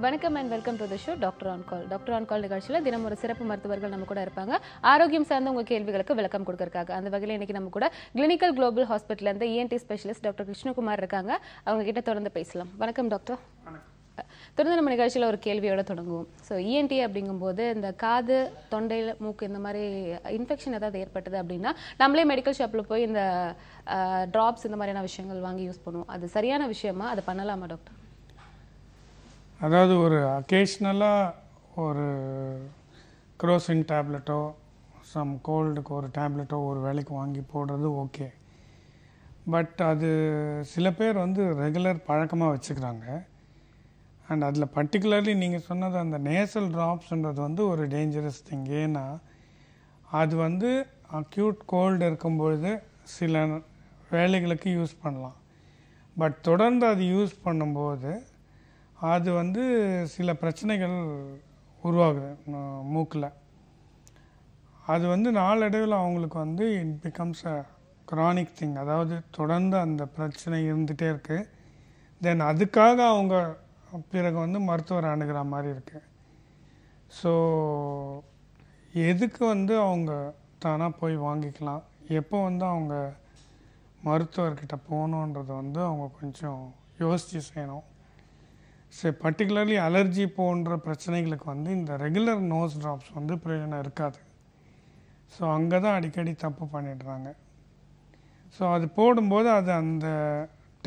வணக்கம் and welcome to the show doctor on call. Doctor on கால் நிகழ்ச்சியில் தினம் ஒரு சிறப்பு மருத்துவர்கள் நம்ம கூட இருப்பாங்க. ஆரோக்கியம் சார்ந்த உங்கள் கேள்விகளுக்கு விளக்கம் கொடுக்கறதுக்காக. அந்த வகையில் இன்னைக்கு நம்ம கூட கிளினிக்கல் குளோபல் ஹாஸ்பிட்டல் இருந்து இஎன்டி ஸ்பெஷலிஸ்ட் டாக்டர் கிருஷ்ணகுமார் இருக்காங்க. அவங்க கிட்ட தொடர்ந்து பேசலாம். வணக்கம் டாக்டர். தொடர்ந்து நம்ம நிகழ்ச்சியில் ஒரு கேள்வியோட தொடங்குவோம். ஸோ இஎன்டி அப்படிங்கும்போது இந்த காது, தொண்டையில், மூக்கு இந்த மாதிரி இன்ஃபெக்ஷன் ஏதாவது ஏற்பட்டது அப்படின்னா நம்மளே மெடிக்கல் ஷாப்பில் போய் இந்த ட்ராப்ஸ் இந்த மாதிரியான விஷயங்கள் வாங்கி யூஸ் பண்ணுவோம். அது சரியான விஷயமா? அதை பண்ணலாமா டாக்டர்? அதாவது ஒரு அக்கேஷ்னலாக ஒரு குரோசின் டேப்லெட்டோ சம் கோல்டுக்கு ஒரு டேப்லெட்டோ ஒரு வேலைக்கு வாங்கி போடுறது ஓகே. பட் அது சில பேர் வந்து ரெகுலர் பழக்கமாக வச்சுக்கிறாங்க. அண்ட் அதில் பர்டிகுலர்லி நீங்கள் சொன்னது அந்த நேசல் ட்ராப்ஸ்ன்றது வந்து ஒரு டேஞ்சரஸ் திங். ஏன்னா அது வந்து அக்யூட் கோல்டு இருக்கும்பொழுது சில வேலைகளுக்கு யூஸ் பண்ணலாம். பட் தொடர்ந்து அது யூஸ் பண்ணும்போது அது வந்து சில பிரச்சனைகள் உருவாகுது மூக்கில். அது வந்து நாளடைவில் அவங்களுக்கு வந்து it becomes a chronic thing. அதாவது தொடர்ந்து அந்த பிரச்சனை இருந்துகிட்டே இருக்குது. தென் அதுக்காக அவங்க பிறகு வந்து மருத்துவரை அணுகிற மாதிரி இருக்குது. ஸோ எதுக்கு வந்து அவங்க தானாக போய் வாங்கிக்கலாம், எப்போ வந்து அவங்க மருத்துவர்கிட்ட போகணுன்றதை வந்து அவங்க கொஞ்சம் யோசித்து செய்யணும். ஸோ பர்டிகுலர்லி அலர்ஜி போன்ற பிரச்சனைகளுக்கு வந்து இந்த ரெகுலர் நோஸ் ட்ராப்ஸ் வந்து பிரயோஜனம் இருக்காது. ஸோ அங்கே தான் அடிக்கடி தப்பு பண்ணிடுறாங்க. ஸோ அது போடும்போது அது அந்த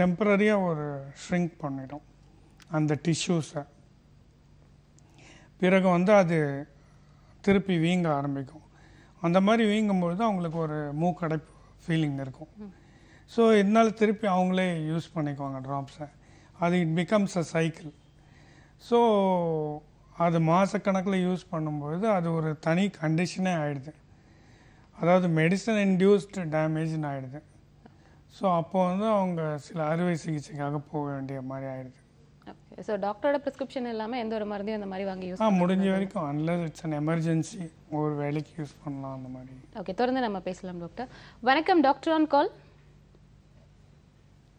டெம்பரரியாக ஒரு ஷ்ரிங்க் பண்ணிடும் அந்த டிஷ்யூஸை. பிறகு வந்து அது திருப்பி வீங்க ஆரம்பிக்கும். அந்த மாதிரி வீங்கும்பொழுது அவங்களுக்கு ஒரு மூக்கடைப்பு ஃபீலிங் இருக்கும். ஸோ இதனால் திருப்பி அவங்களே யூஸ் பண்ணிக்குவாங்க ட்ராப்ஸை. அது it becomes a cycle. So அது மாதக்கணக்கில் யூஸ் பண்ணும்பொழுது அது ஒரு தனி கண்டிஷனே ஆகிடுது. அதாவது மெடிசன் இன்டியூஸ்டு டேமேஜ்னு ஆகிடுது. ஸோ அப்போ வந்து அவங்க சில அறுவை சிகிச்சைக்காக போக வேண்டிய மாதிரி ஆகிடுது. ஸோ டாக்டரோட ப்ரிஸ்கிரிப்ஷன் இல்லாமல் எந்த ஒரு மருந்தையும் அந்த மாதிரி வாங்கி யூஸ் முடிஞ்ச வரைக்கும் அன்லஸ் இட்ஸ் அன் எமர்ஜென்சி ஒரு வேலைக்கு யூஸ் பண்ணலாம் அந்த மாதிரி. ஓகே, தொடர்ந்து நம்ம பேசலாம் டாக்டர். வணக்கம் டாக்டர் ஆன் கால்.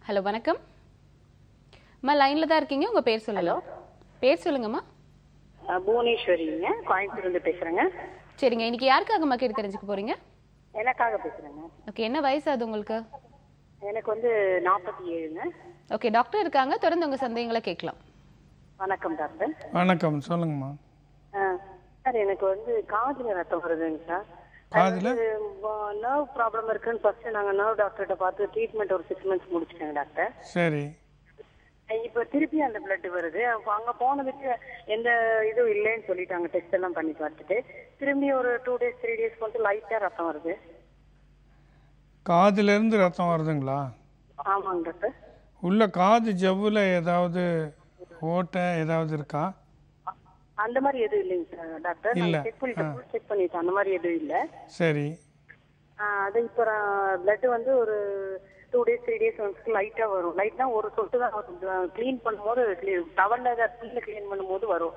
ஹலோ வணக்கம் அம்மா, லைன்ல தான் இருக்கீங்க. உங்க பேர் சொல்லலாம். பேர் சொல்லுங்கம்மா. புவனேஸ்வரிங்க, கோயம்புத்தூர்ல பேசுறேங்க. சரிங்க, இன்னைக்கு யாருக்காகம்மா கேட்டு தெரிஞ்சுக்க போறீங்க? எனக்காக பேசுறேங்க. ஓகே, என்ன வயசு அது உங்களுக்கு? எனக்கு வந்து 47ங்க. ஓகே, டாக்டர் இருக்காங்க, தொடர்ந்து உங்க சந்தேகங்களை கேட்கலாம். வணக்கம் டாக்டர். வணக்கம், சொல்லுங்கம்மா. சார் எனக்கு வந்து காதுல ரத்தம் வருதுங்க சார். காதுல நர்வ் ப்ராப்ளம் இருக்குன்னு ஃபர்ஸ்ட் நாங்க நர்வ் டாக்டர்கிட்ட பார்த்து ட்ரீட்மெண்ட் ஒரு 6 months முடிச்சிட்டேங்க டாக்டர். சரி. இப்ப திருப்பி அந்த பிளட் வருது. அங்க போனதுக்கு எந்த இதுவும் இல்லைன்னு சொல்லிட்டாங்க. டெஸ்ட் எல்லாம் பண்ணி பார்த்துட்டு திரும்பி ஒரு 2 days 3 days வந்து லைட்டா ரத்தம் வருது. காதுல இருந்து ரத்தம் வருதுங்களா? ஆமாங்க டாக்டர். உள்ள காது ஜவ்வுல ஏதாவது ஓட்டை ஏதாவது இருக்கா? அந்த மாதிரி எதுவும் இல்லைங்க சார் டாக்டர். செக் பண்ணிட்டேன், அந்த மாதிரி எதுவும் இல்லை. சரி. அது இப்போ பிளட் வந்து ஒரு 2 days 3 days வந்து லைட்டா வரும். லைட்டா ஒரு சொட்டு தான் கிளீன் பண்ணும்போது டவல்ல கிளீன் பண்ணும்போது வரும்.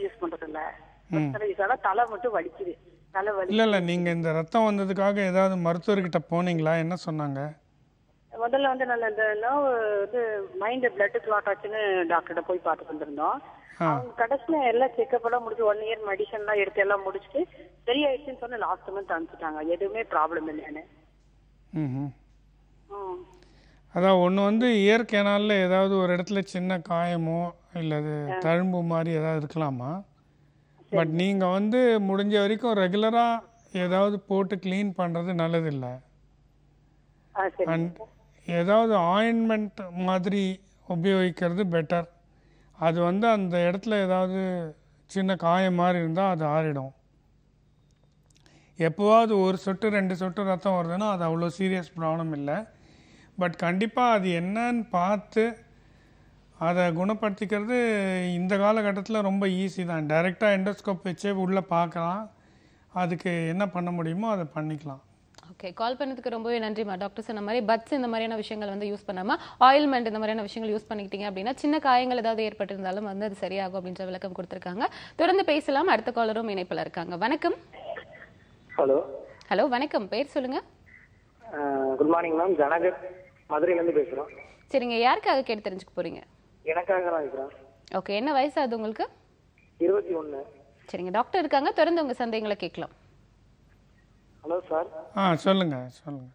யூஸ் பண்றது இல்ல. தலை மட்டும் வலிக்குது. தலை வலி இல்ல நீங்க இந்த ரத்தம் வந்ததுக்காக ஏதாவது மருத்துவர்கிட்ட போனீங்களா? என்ன சொன்னாங்க? முதல்ல வந்து நல்ல இந்த நர்வ் இது மைண்ட் பிளட் கிளாட் ஆச்சுன்னு டாக்டர்கிட்ட போய் பார்த்துட்டு வந்திருந்தோம். அவங்க கடைசியில எல்லாம் செக்அப் எல்லாம் முடிச்சு 1 year மெடிசன் எல்லாம் எடுத்து எல்லாம் முடிச்சுட்டு சரியாயிடுச்சுன்னு சொன்ன லாஸ்ட் மந்த் அனுப்பிச்சிட்டாங்க. எதுவுமே ப்ராப்ளம் இல்லைன்னு. அதான் ஒன்று வந்து இயற்கையானால ஏதாவது ஒரு இடத்துல சின்ன காயமோ இல்லை தழும்பு மாதிரி ஏதாவது இருக்கலாமா? பட் நீங்கள் வந்து முடிஞ்ச வரைக்கும் ரெகுலராக ஏதாவது போட்டு க்ளீன் பண்ணுறது நல்லதில்லை. அண்ட் ஏதாவது ஆயின்மெண்ட் மாதிரி உபயோகிக்கிறது பெட்டர். அது வந்து அந்த இடத்துல ஏதாவது சின்ன காயம் மாதிரி இருந்தால் அது ஆறிடும். எப்போவாவது ஒரு சொட்டு 2 சொட்டு ரத்தம் வருதுன்னா அது அவ்வளோ சீரியஸ் ப்ராப்ளம் இல்லை. பட் கண்டிப்பாக அது என்னன்னு பார்த்து அதை குணப்படுத்திக்கிறது இந்த காலகட்டத்தில் ரொம்ப ஈஸி தான். டைரெக்டாக எண்டோஸ்கோப் வச்சே உள்ளே பார்க்கலாம். அதுக்கு என்ன பண்ண முடியுமோ அதை பண்ணிக்கலாம். ஓகே, கால் பண்ணதுக்கு ரொம்பவே நன்றிமா. டாக்டர் சொன்ன மாதிரி பட்ஸ் இந்த மாதிரியான விஷயங்கள் வந்து யூஸ் பண்ணாமல் ஆயில்மெண்ட் இந்த மாதிரியான விஷயங்கள் யூஸ் பண்ணிக்கிட்டீங்க அப்படின்னா சின்ன காயங்கள் ஏதாவது ஏற்பட்டிருந்தாலும் வந்து அது சரியாகும் அப்படின்ற விளக்கம் கொடுத்துருக்காங்க. தொடர்ந்து பேசலாம். அடுத்த காலரும் இணைப்பில் இருக்காங்க. வணக்கம். ஹலோ வணக்கம், பேர் சொல்லுங்க. குட் மார்னிங் மேம், ஜனகர் மதுரையிலேருந்து பேசுகிறோம். சரிங்க, யாருக்காக கேட்டு தெரிஞ்சுக்க போறீங்க? எனக்காக தான் இருக்கிறேன். ஓகே, என்ன வயசாகுது உங்களுக்கு? 21. சரிங்க, டாக்டர் இருக்காங்க, தொடர்ந்து உங்க சந்தேகங்களை கேட்கலாம். Hello sir. சொல்லுங்க சொல்லுங்க.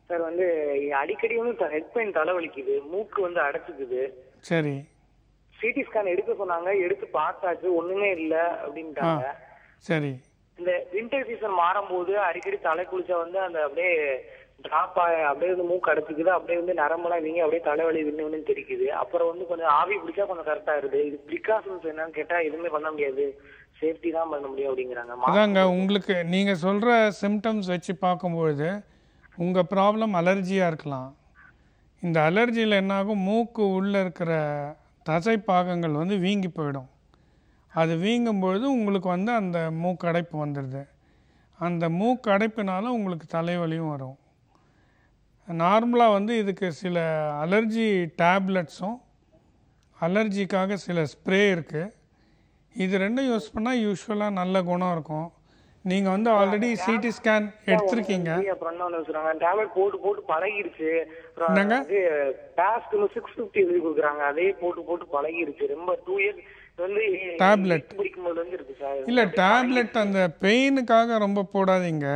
சார் வந்து அடிக்கடி வந்து ஹெட் பெயின் தலைவலிக்குது, மூக்கு வந்து அடைச்சிக்குது. சரி. சிடி ஸ்கேன் எடுக்க சொன்னாங்க, எடுத்து பார்த்தாச்சு, ஒண்ணுமே இல்ல அப்படின்ட்டாங்க. சரி. இந்த வின்டர் சீசன் மாறும்போது அடிக்கடி தலை குளிச்சா வந்து அந்த அப்படியே டிராப் அப்படியே வந்து மூக்கு அடைச்சிக்குது, அப்படியே வந்து நரம்பெல்லாம் வீங்க அப்படியே தலைவலி விண்ணு தெரிக்குது. அப்புறம் வந்து கொஞ்சம் ஆவி பிடிச்சா கொஞ்சம் கரெக்டா இருது. இது ப்ரிகாஷன்ஸ் என்னன்னு கேட்டா எதுவுமே பண்ண முடியாது, சேஃப்டி தான் பண்ண முடியும் அப்படிங்கிறாங்க. அதாங்க, உங்களுக்கு நீங்கள் சொல்கிற சிம்டம்ஸ் வச்சு பார்க்கும்பொழுது உங்கள் ப்ராப்ளம் அலர்ஜியாக இருக்கலாம். இந்த அலர்ஜியில் என்னாகும், மூக்கு உள்ளே இருக்கிற தசை பாகங்கள் வந்து வீங்கி போயிடும். அது வீங்கும்பொழுது உங்களுக்கு வந்து அந்த மூக்கு அடைப்பு வந்துடுது. அந்த மூக்கு அடைப்பினால உங்களுக்கு தலைவலியும் வரும். நார்மலாக வந்து இதுக்கு சில அலர்ஜி டேப்லெட்ஸும் அலர்ஜிக்காக சில ஸ்ப்ரே இருக்குது. இது ரெண்டும் யூஸ் பண்ணால் யூஸ்வலாக நல்ல குணம் இருக்கும். நீங்கள் வந்து ஆல்ரெடி சிடி ஸ்கேன் எடுத்திருக்கீங்க. அப்புறம் என்ன சொல்றாங்க, டேப்லெட் போட்டு போட்டு பழகிருச்சு. என்னங்க? டாஸ்க் 650 எழுதி கொடுக்குறாங்க, அதே போட்டு போட்டு பழகிருச்சு. ரொம்ப 2 இயர்ஸ் வந்து டேப்லெட் பிடிக்கும்போது வந்து இருக்கு சார். இல்லை, டேப்லெட் அந்த பெயினுக்காக ரொம்ப போடாதீங்க.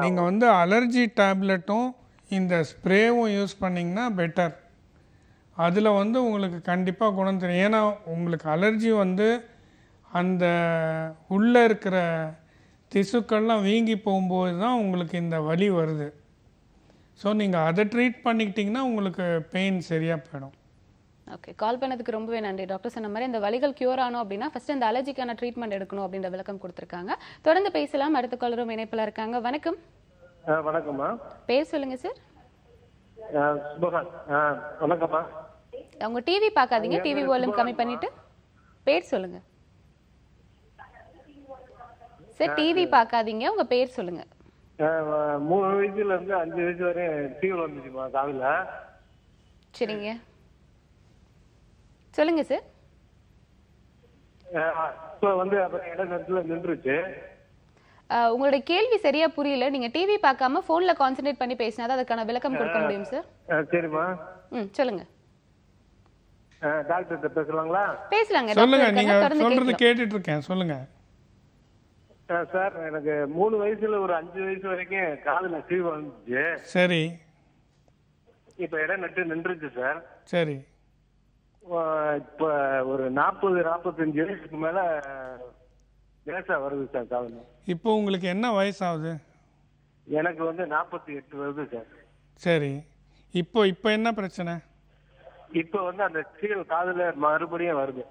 நீங்கள் வந்து அலர்ஜி டேப்லெட்டும் இந்த ஸ்ப்ரேவும் யூஸ் பண்ணிங்கன்னா பெட்டர். அதில் வந்து உங்களுக்கு கண்டிப்பாக குணம் தெரியும். ஏன்னா உங்களுக்கு அலர்ஜி வந்து அந்த உள்ளே இருக்கிற திசுக்கள்லாம் வீங்கி போகும்போது தான் உங்களுக்கு இந்த வலி வருது. ஸோ நீங்கள் அதை ட்ரீட் பண்ணிக்கிட்டிங்கன்னா உங்களுக்கு பெயின் சரியாக போயிடும். ஓகே, கால் பண்ணதுக்கு ரொம்பவே நன்றி. டாக்டர் சொன்ன மாதிரி இந்த வலிகள் கியூர் ஆனோம் அப்படின்னா ஃபர்ஸ்ட் இந்த அலர்ஜிக்கான ட்ரீட்மெண்ட் எடுக்கணும் அப்படின்ற விளக்கம் கொடுத்துருக்காங்க. தொடர்ந்து பேசலாம். அடுத்த காலரும் இணைப்பில் இருக்காங்க. வணக்கம். வணக்கம்மா. பேர் சொல்லுங்க சார். வணக்கம்மா. உங்க டிவி பார்க்காதீங்க, டிவி வால்யூம் கம்மி பண்ணிட்டு பேர் சொல்லுங்க சார். டிவி பார்க்காதீங்க, உங்க பேர் சொல்லுங்க. 3 வயசுல இருந்து 5 வயசு வரை ஃபீவர் வந்துச்சுமா காதுல. சரிங்க, சொல்லுங்க சார். இப்போ வந்து அப்புறம் இட நேரத்துல நின்றுச்சு. உங்களுடைய கேள்வி சரியா புரியல. நீங்க டிவி பார்க்காம போன்ல கான்சென்ட்ரேட் பண்ணி பேசினா தான் அதுக்கான விளக்கம் கொடுக்க முடியும் சார். சரிம்மா. சொல்லுங்க. டாக்டர் பேசலாங்களா? பேசலாங்க. சொல்லுங்க, நீங்க சொல்றது கேட்டுட்டு இருக்கேன், சொல்லுங்க. சார், எனக்கு 3 வயசுல ஒரு 5 வயசு வரைக்கும் காதுல ஃபீவர் வந்துச்சு. சரி. இப்ப இடம் நட்டு நின்றுச்சு சார். சரி. இப்ப ஒரு 40-45 வயசுக்கு மேல லேசா வருது சார் காதுல. இப்போ உங்களுக்கு என்ன வயசாகுது? எனக்கு வந்து 48 வருது சார். சரி. இப்போ இப்போ என்ன பிரச்சனை? இப்போ வந்து அந்த காதுல மறுபடியும் வருது.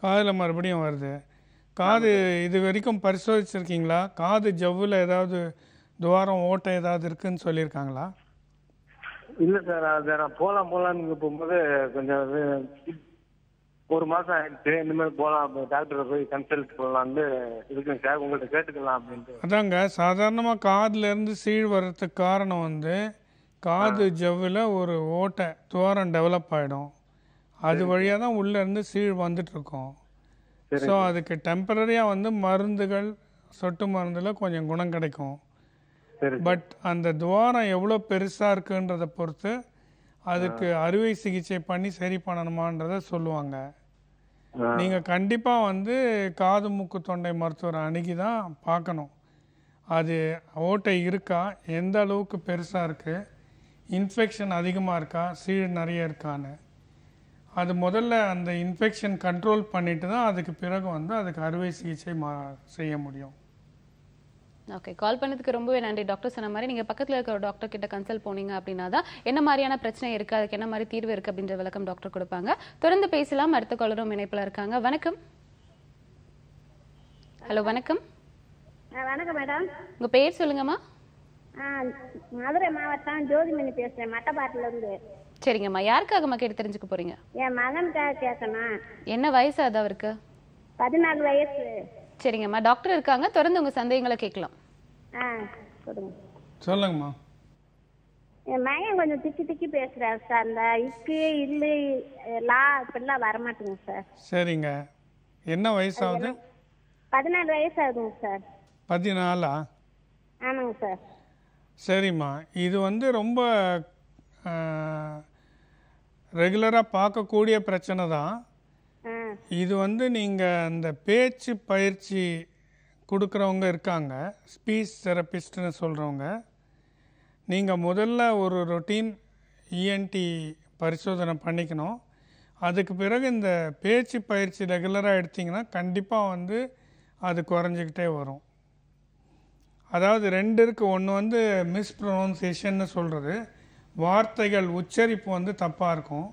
காதில் மறுபடியும் வருது. காது இது வரைக்கும் பரிசோதிச்சிருக்கீங்களா? காது ஜவ்வில் ஏதாவது துவாரம் ஓட்டை ஏதாவது இருக்குன்னு சொல்லியிருக்காங்களா? இல்ல சார், அதை நான் போலான்னு போகும்போது கொஞ்சம் 1 மாசம் ஆயிடுச்சு. இனிமேல் போகலாம், டாக்டரை போய் கன்சல்ட் பண்ணலான்னு இருக்குங்க சார். உங்கள்கிட்ட கேட்டுக்கலாம் அப்படின்ட்டு. அதாங்க, சாதாரணமாக காதுலேருந்து சீழ் வர்றதுக்கு காரணம் வந்து காது ஜவ்வில் ஒரு ஓட்டை துவாரம் டெவலப் ஆகிடும். அது வழியாக தான் உள்ளேருந்து சீழ் வந்துட்டுருக்கோம். ஸோ அதுக்கு டெம்பரரியாக வந்து மருந்துகள், சொட்டு மருந்தில் கொஞ்சம் குணம் கிடைக்கும். பட் அந்த துவாரம் எவ்வளோ பெருசாக இருக்குன்றதை பொறுத்து அதுக்கு அறுவை சிகிச்சை பண்ணி சரி பண்ணணுமான்றதை சொல்லுவாங்க. நீங்கள் கண்டிப்பாக வந்து காது மூக்கு தொண்டை மருத்துவரை அணுகி தான் பார்க்கணும். அது ஓட்டை இருக்கா, எந்த அளவுக்கு பெருசாக இருக்குது, இன்ஃபெக்ஷன் அதிகமாக இருக்கா, சீழ் நிறைய இருக்கான்னு. அது முதல்ல அந்த இன்ஃபெக்ஷன் கண்ட்ரோல் பண்ணிட்டு தான் அதுக்கு பிறகு வந்து அதுக்கு அறுவை சிகிச்சை செய்ய முடியும். ஓகே, கால் பண்ணதுக்கு ரொம்பவே நன்றி. டாக்டர் சொன்ன மாதிரி நீங்கள் பக்கத்தில் இருக்கிற ஒரு டாக்டர் கிட்ட கன்சல்ட் போனீங்க அப்படின்னா தான் என்ன மாதிரியான பிரச்சனை இருக்குது, அதுக்கு என்ன மாதிரி தீர்வு இருக்குது அப்படின்ற விளக்கம் டாக்டர் கொடுப்பாங்க. தொடர்ந்து பேசலாம். அடுத்த காலரும் இணைப்பில் இருக்காங்க. வணக்கம். ஹலோ, வணக்கம். வணக்கம் மேடம். உங்கள் பேர் சொல்லுங்கம்மா. மதுரை மாவட்டம் ஜோதிமணி பேசுறேன், மட்டப்பாட்டில இருந்து. சரிங்கம்மா, யாருக்காகம்மா கேட்டு தெரிஞ்சுக்க போறீங்க? என் மகனுக்காக கேட்கணும். என்ன வயசு அது அவருக்கு? 14 வயசு. சரிங்கம்மா, டாக்டர் இருக்காங்க, தொடர்ந்து உங்க சந்தேகங்களை கேட்கலாம். சொல்லுங்கம்மா. என் மகன் கொஞ்சம் திக்கி பேசுறாரு சார். இந்த இக்கு இல்லு லா இப்பெல்லாம் வரமாட்டேங்க சார். சரிங்க, என்ன வயசாகுது? 14 வயசு ஆகுதுங்க சார். 14ஆ? ஆமாங்க சார். சரிம்மா, இது வந்து ரொம்ப ரெகுலராக பார்க்கக்கூடிய பிரச்சனை தான். இது வந்து நீங்கள் அந்த பேச்சு பயிற்சி கொடுக்குறவங்க இருக்காங்க, ஸ்பீச் தெரபிஸ்ட்னு சொல்கிறவங்க. நீங்கள் முதல்ல ஒரு ரொட்டீன் இஎன்டி பரிசோதனை பண்ணிக்கணும். அதுக்கு பிறகு இந்த பேச்சு பயிற்சி ரெகுலராக எடுத்திங்கன்னா கண்டிப்பாக வந்து அது குறைஞ்சிக்கிட்டே வரும். அதாவது ரெண்டு இருக்குது. ஒன்று வந்து மிஸ்ப்ரொனவுன்சியேஷன்னு சொல்கிறது, வார்த்தைகள் உச்சரிப்பு வந்து தப்பாக இருக்கும்.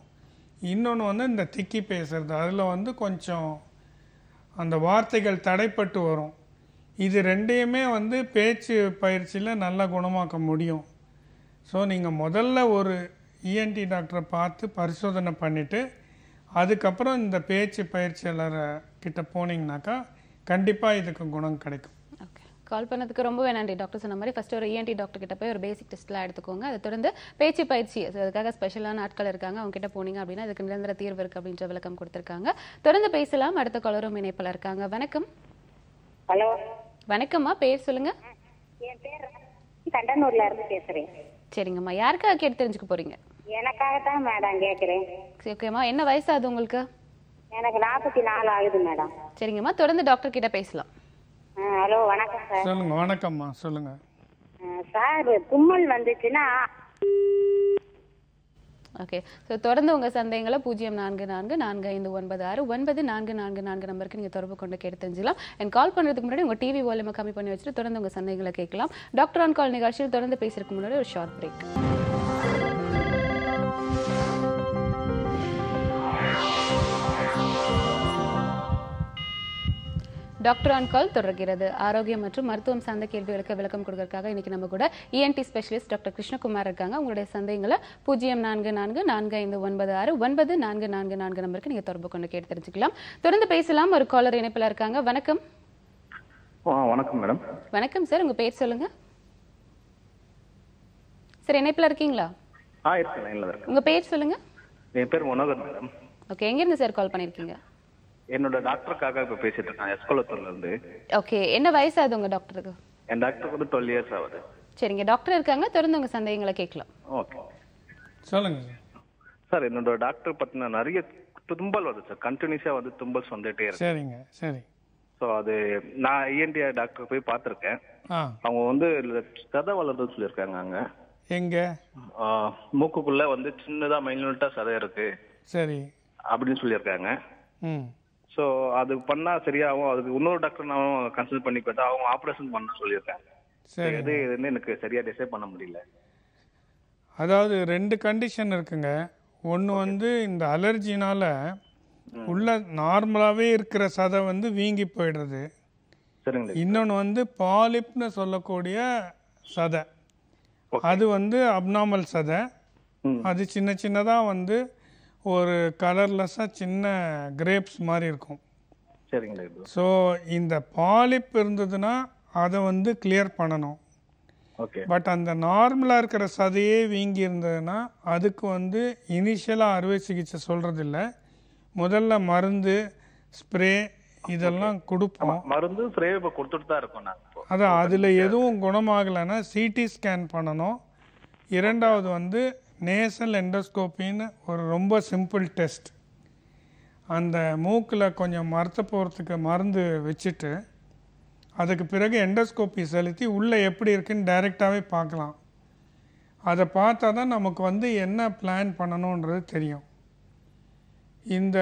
இன்னொன்று வந்து இந்த திக்கி பேசுறது, அதில் வந்து கொஞ்சம் அந்த வார்த்தைகள் தடைப்பட்டு வரும். இது ரெண்டையுமே வந்து பேச்சு பயிற்சியில் நல்லா குணமாக்க முடியும். ஸோ நீங்கள் முதல்ல ஒரு இஎன்டி டாக்டரை பார்த்து பரிசோதனை பண்ணிவிட்டு அதுக்கப்புறம் இந்த பேச்சு பயிற்சியாளர் கிட்ட போனீங்கன்னாக்கா கண்டிப்பாக இதுக்கு குணம் கிடைக்கும். ஓகே, கால் பண்ணதுக்கு ரொம்பவே நன்றி. டாக்டர் சொன்ன மாதிரி ஃபர்ஸ்ட் ஒரு இஎன்டி டாக்டர் கிட்ட போய் ஒரு பேசிக் டெஸ்ட்லாம் எடுத்துக்கோங்க. அதை தொடர்ந்து பேச்சு பயிற்சி, அதுக்காக ஸ்பெஷலான ஆட்கள் இருக்காங்க, அவங்க கிட்ட போனீங்க அப்படின்னா அதுக்கு நிரந்தர தீர்வு இருக்கு அப்படின்ற விளக்கம் கொடுத்துருக்காங்க. தொடர்ந்து பேசலாம். அடுத்த காலரும் இணைப்பில் இருக்காங்க. வணக்கம். ஹலோ, வணக்கம்மா, பேர் சொல்லுங்க. என் பேர் தண்டனூர்ல இருந்து பேசுறேன். சரிங்கம்மா, யாருக்காக கேட்டு தெரிஞ்சுக்க போறீங்க? எனக்காகத்தான் மேடம் கேக்குறேன். ஓகேம்மா, என்ன வயசாகுது உங்களுக்கு? எனக்கு 44 ஆகுது மேடம். சரிங்கம்மா, தொடர்ந்து டாக்டர் கிட்ட பேசலாம். ஹலோ, வணக்கம் சார். சொல்லுங்க. வணக்கம்மா, சொல்லுங்க சார். தும்மல் வந்துச்சுன்னா ஓகே, ஸோ தொடர்ந்து உங்கள் சந்தேகங்களை 044455969444 நம்பருக்கு நீங்கள் தொடர்பு கொண்டு கேட்டு தெரிஞ்சுக்கலாம். அண்ட் கால் பண்ணுறதுக்கு முன்னாடி உங்கள் டிவி வால்யூமை கம்மி பண்ணி வச்சுட்டு தொடர்ந்து உங்கள் சந்தேகங்களை கேட்கலாம். டாக்டர் ஆன் கால் நிகழ்ச்சியில் தொடர்ந்து பேசுறதுக்கு முன்னாடி ஒரு ஷார்ட் பிரேக். டாக்டர் ஆன் கால் தொடர்கிறது. ஆரோக்கியம் மற்றும் மருத்துவம் சார்ந்த கேள்விகளுக்கு விளக்கம் கொடுக்கறதுக்காக இன்னைக்கு நம்ம கூட இஎன்டி ஸ்பெஷலிஸ்ட் டாக்டர் கிருஷ்ணகுமார் இருக்காங்க. உங்களுடைய சந்தேகங்களை 0444569444 நம்பருக்கு நீங்க தொடர்பு கொண்டு கேட்டு தெரிஞ்சுக்கலாம். தொடர்ந்து பேசலாம். ஒரு காலர் இணைப்பில் இருக்காங்க. வணக்கம். வணக்கம் மேடம். வணக்கம் சார், உங்க பேர் சொல்லுங்க. சார், இணைப்பில் இருக்கீங்களா? உங்க பேர் சொல்லுங்க. என் பேர் மனோகர் மேடம். ஓகே, எங்க இருந்து சார் கால் பண்ணிருக்கீங்க? என்னோட டாக்டருக்காக இப்ப பேசிட்டு இருக்கேன், எஸ்கோலத்தூர்ல இருந்து. ஓகே, என்ன வயசாகுது உங்க டாக்டருக்கு? என் டாக்டருக்கு வந்து 12 இயர்ஸ் ஆகுது. சரிங்க, டாக்டர் இருக்காங்க, தொடர்ந்து உங்க சந்தேகங்களை கேட்கலாம். ஓகே, சொல்லுங்க சார். என்னோட டாக்டர் பத்தின நிறைய தும்பல் வருது சார், கண்டினியூஸா வந்து தும்பல்ஸ் வந்துட்டே இருக்கு. சரிங்க, சரி. ஸோ அது நான் இஎன்டி டாக்டர் போய் பார்த்துருக்கேன். அவங்க வந்து சதை வளர்றதுன்னு சொல்லியிருக்காங்க. அங்க எங்க மூக்குக்குள்ள வந்து சின்னதா மைனூட்டா சதை இருக்கு, சரி அப்படின்னு சொல்லியிருக்காங்க. ஸோ அது பண்ணா சரியாகும். அதுக்கு இன்னொரு டாக்டர் நான் கன்சல்ட் பண்ணி பார்த்தா அவங்க ஆப்ரேஷன் பண்ண சொல்லியிருக்காங்க. சரி, எது எதுன்னு எனக்கு சரியா டிசைட் பண்ண முடியல. அதாவது 2 கண்டிஷன் இருக்குங்க. ஒன்று வந்து இந்த அலர்ஜினால உள்ள நார்மலாகவே இருக்கிற சதை வந்து வீங்கி போயிடுறது. இன்னொன்று வந்து பாலிப்னு சொல்லக்கூடிய சதை, அது வந்து அப்நார்மல் சதை. அது சின்ன சின்னதாக வந்து ஒரு கலர்லெஸ்ஸாக சின்ன கிரேப்ஸ் மாதிரி இருக்கும். ஸோ இந்த பாலிப் இருந்ததுன்னா அதை வந்து கிளியர் பண்ணணும். பட் அந்த நார்மலாக இருக்கிற சதையே வீங்கி இருந்ததுன்னா அதுக்கு வந்து இனிஷியலாக அறுவை சிகிச்சை சொல்கிறது இல்லை. முதல்ல மருந்து, ஸ்ப்ரே இதெல்லாம் கொடுப்போம். மருந்து ஸ்ப்ரே கொடுத்துட்டு தான் இருக்கோம் நாங்கள். அதான் அதில் எதுவும் குணமாகலைன்னா சிடி ஸ்கேன் பண்ணணும். இரண்டாவது வந்து நேசல் எண்டோஸ்கோப்பின்னு ஒரு ரொம்ப சிம்பிள் டெஸ்ட். அந்த மூக்கில் கொஞ்சம் மரத்த போகிறதுக்கு மருந்து வச்சுட்டு அதுக்கு பிறகு எண்டோஸ்கோப்பி செலுத்தி உள்ளே எப்படி இருக்குன்னு டைரெக்டாகவே பார்க்கலாம். அதை பார்த்தா தான் நமக்கு வந்து என்ன பிளான் பண்ணணுன்றது தெரியும். இந்த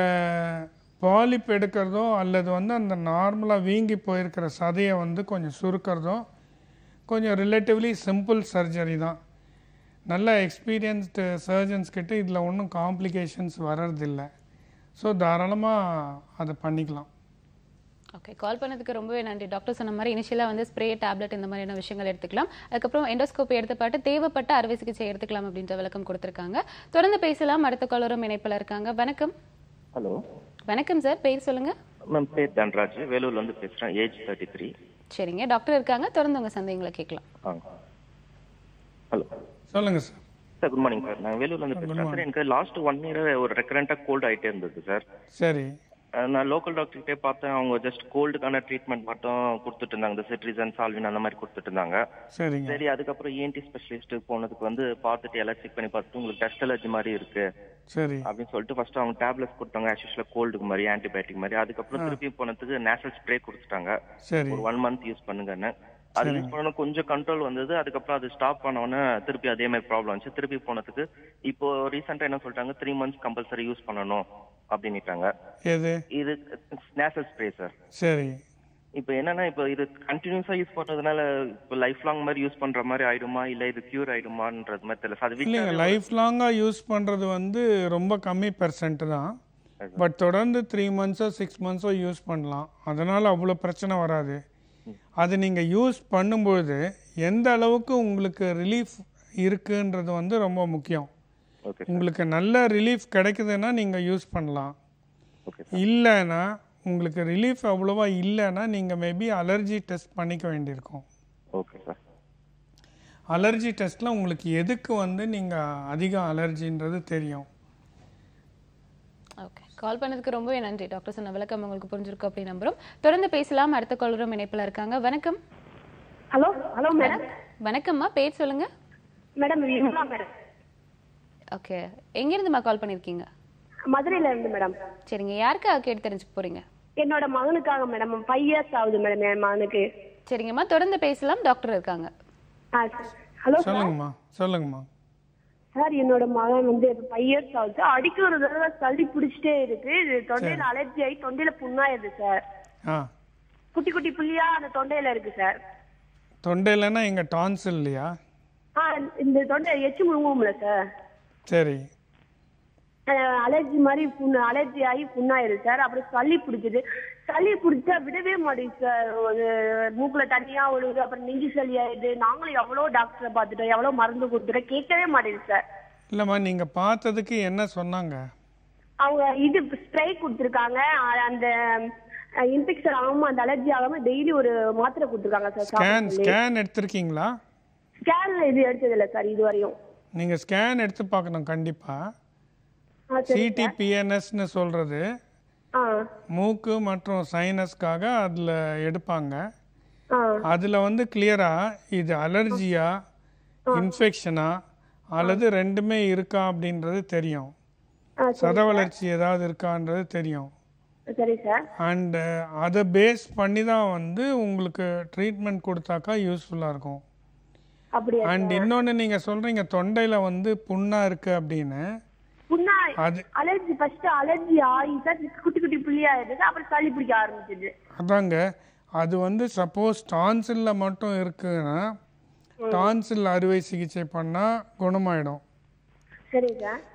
பாலிப் எடுக்கிறதோ அல்லது வந்து அந்த நார்மலாக வீங்கி போயிருக்கிற சதையை வந்து கொஞ்சம் சுருக்கிறதோ கொஞ்சம் ரிலேட்டிவ்லி சிம்பிள் சர்ஜரி தான். நல்ல எக்ஸ்பீரியன்ஸ்டு சர்ஜன்ஸ் கிட்ட இதில் ஒன்றும் காம்ப்ளிகேஷன்ஸ் வர்றதில்லை. ஸோ தாராளமாக அதை பண்ணிக்கலாம். ஓகே, கால் பண்ணதுக்கு ரொம்பவே நன்றி. டாக்டர் சொன்ன மாதிரி இனிஷியலாக வந்து ஸ்ப்ரே, டேப்லெட் இந்த மாதிரியான விஷயங்கள் எடுத்துக்கலாம். அதுக்கப்புறம் எண்டோஸ்கோப்பி எடுத்த பாட்டு தேவைப்பட்ட அறுவை சிகிச்சை எடுத்துக்கலாம் அப்படின்ற விளக்கம் கொடுத்துருக்காங்க. தொடர்ந்து பேசலாம். அடுத்த காலரும் இணைப்பில் இருக்காங்க. வணக்கம். ஹலோ, வணக்கம் சார், பேர் சொல்லுங்க. மேம், பேர் தன்ராஜ், வேலூர்ல இருந்து பேசுறேன். ஏஜ் 33. சரிங்க, டாக்டர் இருக்காங்க, தொடர்ந்து உங்க சந்தேகங்களை கேட்கலாம். ஹலோ, சொல்லுங்க sir. Sir, good morning sir. நான் வேலூர்ல இருந்து பேசுறேன் சார். எனக்கு லாஸ்ட் 1 இயர் ஒரு ரெக்கரண்டா கோல்ட் ஆயிட்டே இருந்தது சார். சரி. நான் லோக்கல் டாக்டர்கிட்டே பார்த்தேன். அவங்க ஜஸ்ட் கோல்டுக்கான ட்ரீட்மெண்ட் மட்டும் கொடுத்துட்டு இருந்தாங்க. இந்த சிட்ரிசன், சால்வின் அந்த மாதிரி கொடுத்துட்டு இருந்தாங்க. சரி, அதுக்கப்புறம் இஎன்டி ஸ்பெஷலிஸ்ட் போனதுக்கு வந்து பார்த்துட்டு எல்லாம் செக் பண்ணி பார்த்துட்டு உங்களுக்கு டஸ்ட் அலர்ஜி மாதிரி இருக்கு சரி அப்படின்னு சொல்லிட்டு ஃபர்ஸ்ட் அவங்க டேப்லெட்ஸ் கொடுத்தாங்க, ஆக்சுவலா கோல்டுக்கு மாதிரி, ஆன்டிபயோட்டிக் மாதிரி. அதுக்கப்புறம் திருப்பி போனதுக்கு நேசல் ஸ்ப்ரே கொடுத்துட்டாங்க, ஒரு 1 month யூஸ் பண்ணுங்கன்னு. அது யூஸ் பண்ணணும், கொஞ்சம் கண்ட்ரோல் வந்தது. அதுக்கப்புறம் அது ஸ்டாப் பண்ணோன்னே திருப்பி அதே மாதிரி ப்ராப்ளம் வந்துச்சு. திருப்பி போனதுக்கு இப்போ ரீசெண்டா என்ன சொல்லிட்டாங்க, 3 months கம்பல்சரி யூஸ் பண்ணணும் அப்படின்னுட்டாங்க. இது நேசல் ஸ்ப்ரே சார். சரி, இப்போ என்னன்னா, இப்போ இது கண்டினியூஸா யூஸ் பண்றதுனால இப்போ லைஃப் லாங் மாதிரி யூஸ் பண்ற மாதிரி ஆயிடுமா, இல்ல இது கியூர் ஆயிடுமான்றது மாதிரி தெரியல. அது இல்லைங்க, லைஃப் லாங்கா யூஸ் பண்றது வந்து ரொம்ப கம்மி % தான். பட் தொடர்ந்து 3 months 6 months யூஸ் பண்ணலாம். அதனால அவ்வளோ பிரச்சனை வராது. அது நீங்கள் யூஸ் பண்ணும்போது எந்த அளவுக்கு உங்களுக்கு ரிலீஃப் இருக்குன்றது வந்து ரொம்ப முக்கியம். உங்களுக்கு நல்ல ரிலீஃப் கிடைக்குதுன்னா நீங்கள் யூஸ் பண்ணலாம். இல்லைன்னா உங்களுக்கு ரிலீஃப் அவ்வளோவா இல்லைன்னா நீங்கள் மேபி அலர்ஜி டெஸ்ட் பண்ணிக்க வேண்டியிருக்கும். Okay sir. அலர்ஜி டெஸ்ட்டில் உங்களுக்கு எதுக்கு வந்து நீங்கள் அதிக அலர்ஜின்றது தெரியும். ஓகே, கால் பண்ணதுக்கு ரொம்பவே நன்றி டாக்டர். சொன்ன விளக்கம் உங்களுக்கு புரிஞ்சிருக்கும் அப்படி நம்புறோம். தொடர்ந்து பேசலாம். அடுத்த காலரும் இணைப்புல இருக்காங்க. வணக்கம். Hello hello madam. வணக்கம்மா, பேர் சொல்லுங்க. Madam Vimala madam. ஓகே, எங்க இருந்துமா கால் பண்ணிருக்கீங்க? மதுரையில இருந்து மேடம். சரிங்க, யாருக்காக கேட்டு தெரிஞ்சுக்க போறீங்க? என்னோட மகனுக்காக மேடம். 5 years ஆகுது மேடம் என் மகனுக்கு. சரிங்கம்மா, தொடர்ந்து பேசலாம். டாக்டர் இருக்காங்க. ஹலோ சொல்லுங்கம்மா. சொல்லுங்கம்மா சார், என்னோட மகன் வந்து 5 years ஆகுது. அடிக்க ஒரு தடவை சளி பிடிச்சிட்டே இருக்கு. தொண்டையில அலர்ஜி ஆகி தொண்டையில புண்ணாயிருது சார். குட்டி குட்டி புள்ளியா அந்த தொண்டையில இருக்கு சார். தொண்டையிலன்னா எங்க டான்சில் இல்லையா? இந்த தொண்டை எச்சு முழுங்கும்ல சார். சரி, அலர்ஜி மாதிரி அலர்ஜி ஆகி புண்ணாயிருது சார். அப்புறம் சளி பிடிச்சது. சளி பிடிச்சா விடவே மாட்டேங்குது சார். மூக்குல தண்ணியா ஒழுகுது. அப்புறம் நெஞ்சு சளி ஆயிடுது. நாங்களும் எவ்வளவு டாக்டரை பார்த்துட்டோம், எவ்வளவு மருந்து கொடுத்துட்டோம், கேட்கவே மாட்டேங்குது சார். இல்லம்மா, நீங்க பார்த்ததுக்கு என்ன சொன்னாங்க? அவங்க இது ஸ்ப்ரே கொடுத்துருக்காங்க. அந்த இன்ஃபெக்ஷன் ஆகாம, அந்த அலர்ஜி ஆகாம டெய்லி ஒரு மாத்திரை கொடுத்துருக்காங்க சார். ஸ்கேன் எடுத்திருக்கீங்களா? ஸ்கேன் இது எடுத்தது இல்லை சார் இது வரையும். நீங்க ஸ்கேன் எடுத்து பார்க்கணும் கண்டிப்பா. சிடிபிஎன்எஸ்ன்னு சொல்றது மூக்கு மற்றும் சைனஸ்க்காக அதில் எடுப்பாங்க. அதில் வந்து கிளியரா இது அலர்ஜியா, இன்ஃபெக்ஷனா அல்லது ரெண்டுமே இருக்கா அப்படின்றது தெரியும். சத வளர்ச்சி ஏதாவது இருக்கான்றது தெரியும். அண்ட் அதை பேஸ் பண்ணி தான் வந்து உங்களுக்கு ட்ரீட்மெண்ட் கொடுத்தாக்கா யூஸ்ஃபுல்லாக இருக்கும். அண்ட் இன்னொன்று நீங்கள் சொல்கிறீங்க தொண்டையில் வந்து புண்ணாக இருக்குது அப்படின்னு. அதாங்க, அது வந்து சப்போஸ் டான்சில்ல மட்டும் இருக்குன்னா டான்சில் அறுவை சிகிச்சை பண்ணா குணமாயிடும்.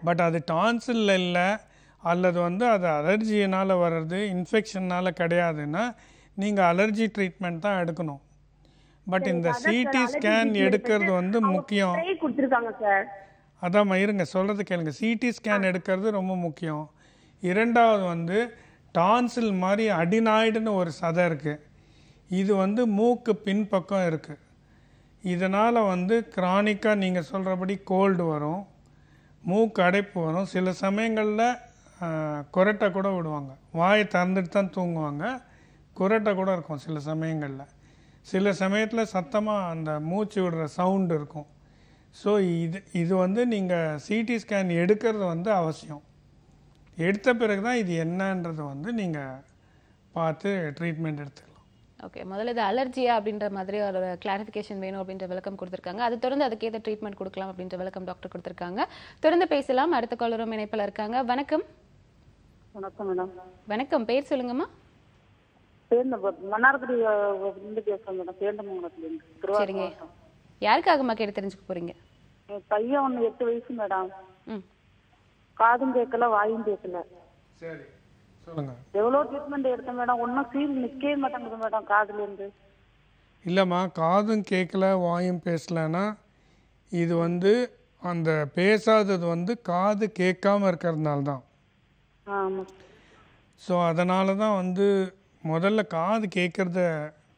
பட் அது டான்சில்ல இல்லை அல்லது வந்து அது அலர்ஜினால வர்றது, இன்ஃபெக்ஷனால கிடையாதுன்னா நீங்கள் அலர்ஜி ட்ரீட்மெண்ட் தான் எடுக்கணும். பட் இந்த சிடி ஸ்கேன் எடுக்கிறது வந்து முக்கியம். அதான் இருங்க சொல்கிறது கேளுங்க. சிடி ஸ்கேன் எடுக்கிறது ரொம்ப முக்கியம். இரண்டாவது வந்து டான்சில் மாதிரி அடினாய்டுன்னு ஒரு சதை இருக்குது. இது வந்து மூக்கு பின்பக்கம் இருக்குது. இதனால் வந்து கிரானிக்காக நீங்கள் சொல்கிறபடி கோல்டு வரும், மூக்கு அடைப்பு வரும். சில சமயங்களில் குரட்டை கூட விடுவாங்க. வாயை திறந்துட்டு தான் தூங்குவாங்க. குரட்டை கூட இருக்கும் சில சமயங்களில். சில சமயத்தில் சத்தமாக அந்த மூச்சு விடுற சவுண்டு இருக்கும். ஸோ இது வந்து நீங்கள் சிடி ஸ்கேன் எடுக்கிறது வந்து அவசியம். எடுத்த பிறகு தான் இது என்னன்றது வந்து நீங்கள் பார்த்து ட்ரீட்மெண்ட் எடுத்துக்கலாம். ஓகே, முதல்ல இது அலர்ஜியா அப்படின்ற மாதிரி ஒரு கிளாரிஃபிகேஷன் வேணும் அப்படின்ற விளக்கம் கொடுத்துருக்காங்க. அது தொடர்ந்து அதுக்கேற்ற ட்ரீட்மெண்ட் கொடுக்கலாம் அப்படின்ற விளக்கம் டாக்டர் கொடுத்துருக்காங்க. தொடர்ந்து பேசலாம். அடுத்த காலரும் இணைப்பில் இருக்காங்க. வணக்கம். வணக்கம் மேடம். வணக்கம், பேர் சொல்லுங்கம்மா. சரிங்க, யாருக்காகம்மா கேட்டு தெரிஞ்சுக்க போறீங்க? பையன் ஒண்ணு 8 வயசு மேடம். காதும் கேட்கல, வாயும் கேட்கல. சரி, சொல்லுங்க. எவ்வளவு ட்ரீட்மெண்ட் எடுத்தேன் மேடம், ஒன்னும் சீல் நிக்கவே மாட்டேங்குது மேடம் காதுல இருந்து. இல்லைம்மா, காதும் கேட்கல வாயும் பேசலன்னா இது வந்து அந்த பேசாதது வந்து காது கேட்காம இருக்கிறதுனால தான். ஸோ அதனால தான் வந்து முதல்ல காது கேட்குறத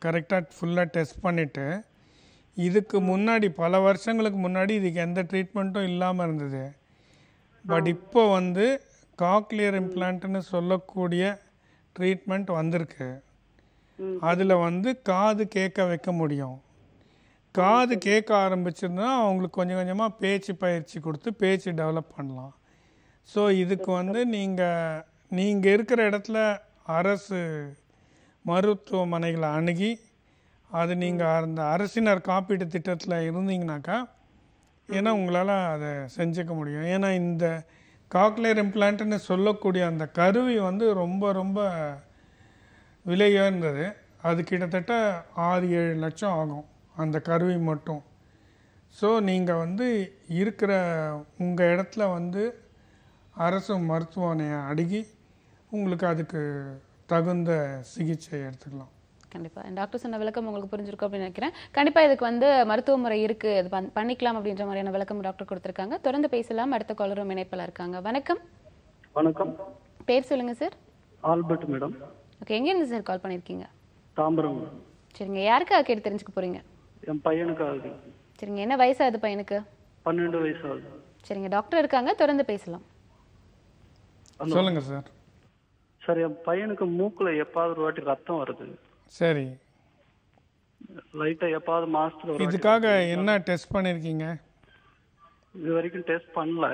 கரெக்டாக ஃபுல்லாக டெஸ்ட் பண்ணிவிட்டு, இதுக்கு முன்னாடி பல வருஷங்களுக்கு முன்னாடி இதுக்கு எந்த ட்ரீட்மெண்ட்டும் இல்லாமல் இருந்தது. பட் இப்போ வந்து காக்லியர் இம்ப்ளான்ட்னு சொல்லக்கூடிய ட்ரீட்மெண்ட் வந்திருக்கு. அதில் வந்து காது கேட்க வைக்க முடியும். காது கேட்க ஆரம்பிச்சிருந்தா அவங்களுக்கு கொஞ்சம் கொஞ்சமாக பேச்சு பயிற்சி கொடுத்து பேச்சு டெவலப் பண்ணலாம். ஸோ இதுக்கு வந்து நீங்கள் இருக்கிற இடத்துல அரசு மருத்துவமனைகளை அணுகி அது நீங்கள் அந்த அரசினர் காப்பீட்டு திட்டத்தில் இருந்தீங்கனாக்கா ஏன்னா உங்களால் அதை செஞ்சுக்க முடியும். ஏன்னா இந்த காக்லியர் இம்ப்ளான்ட்னு சொல்லக்கூடிய அந்த கருவி வந்து ரொம்ப ரொம்ப விலை உயர்ந்தது. அது கிட்டத்தட்ட 6-7 லட்சம் ஆகும் அந்த கருவி மட்டும். ஸோ நீங்கள் வந்து இருக்கிற உங்கள் இடத்துல வந்து அரசு மருத்துவமனையை அணுகி உங்களுக்கு அதுக்கு தகுந்த சிகிச்சை எடுத்துக்கலாம். கண்டிப்பாக டாக்டர் சொன்ன விளக்கம் உங்களுக்கு புரிஞ்சிருக்கும் அப்படின்னு நினைக்கிறேன். கண்டிப்பாக இதுக்கு வந்து மருத்துவ முறை இருக்குது, இது பண்ணிக்கலாம் அப்படின்ற மாதிரியான விளக்கம் டாக்டர் கொடுத்துருக்காங்க. தொடர்ந்து பேசலாம். அடுத்த காலரும் இணைப்பில் இருக்காங்க. வணக்கம். வணக்கம். பேர் சொல்லுங்கள் சார். Albert madam. ஓகே, எங்கேருந்து சார் கால் பண்ணியிருக்கீங்க? தாம்பரம். சரிங்க, யாருக்காக கேட்டு தெரிஞ்சுக்க போகிறீங்க? என் பையனுக்காக. சரிங்க, என்ன வயசாகுது பையனுக்கு? 12 வயசு ஆகுது. சரிங்க, டாக்டர் இருக்காங்க, தொடர்ந்து பேசலாம். சொல்லுங்க சார். சார், என் பையனுக்கு மூக்குல எப்பாவது ஒரு வாட்டி ரத்தம் வருது. சரி, லைட்டா எப்பாவது மாசத்துல. இதுக்காக என்ன டெஸ்ட் பண்ணிருக்கீங்க? இது வரைக்கும் டெஸ்ட் பண்ணல.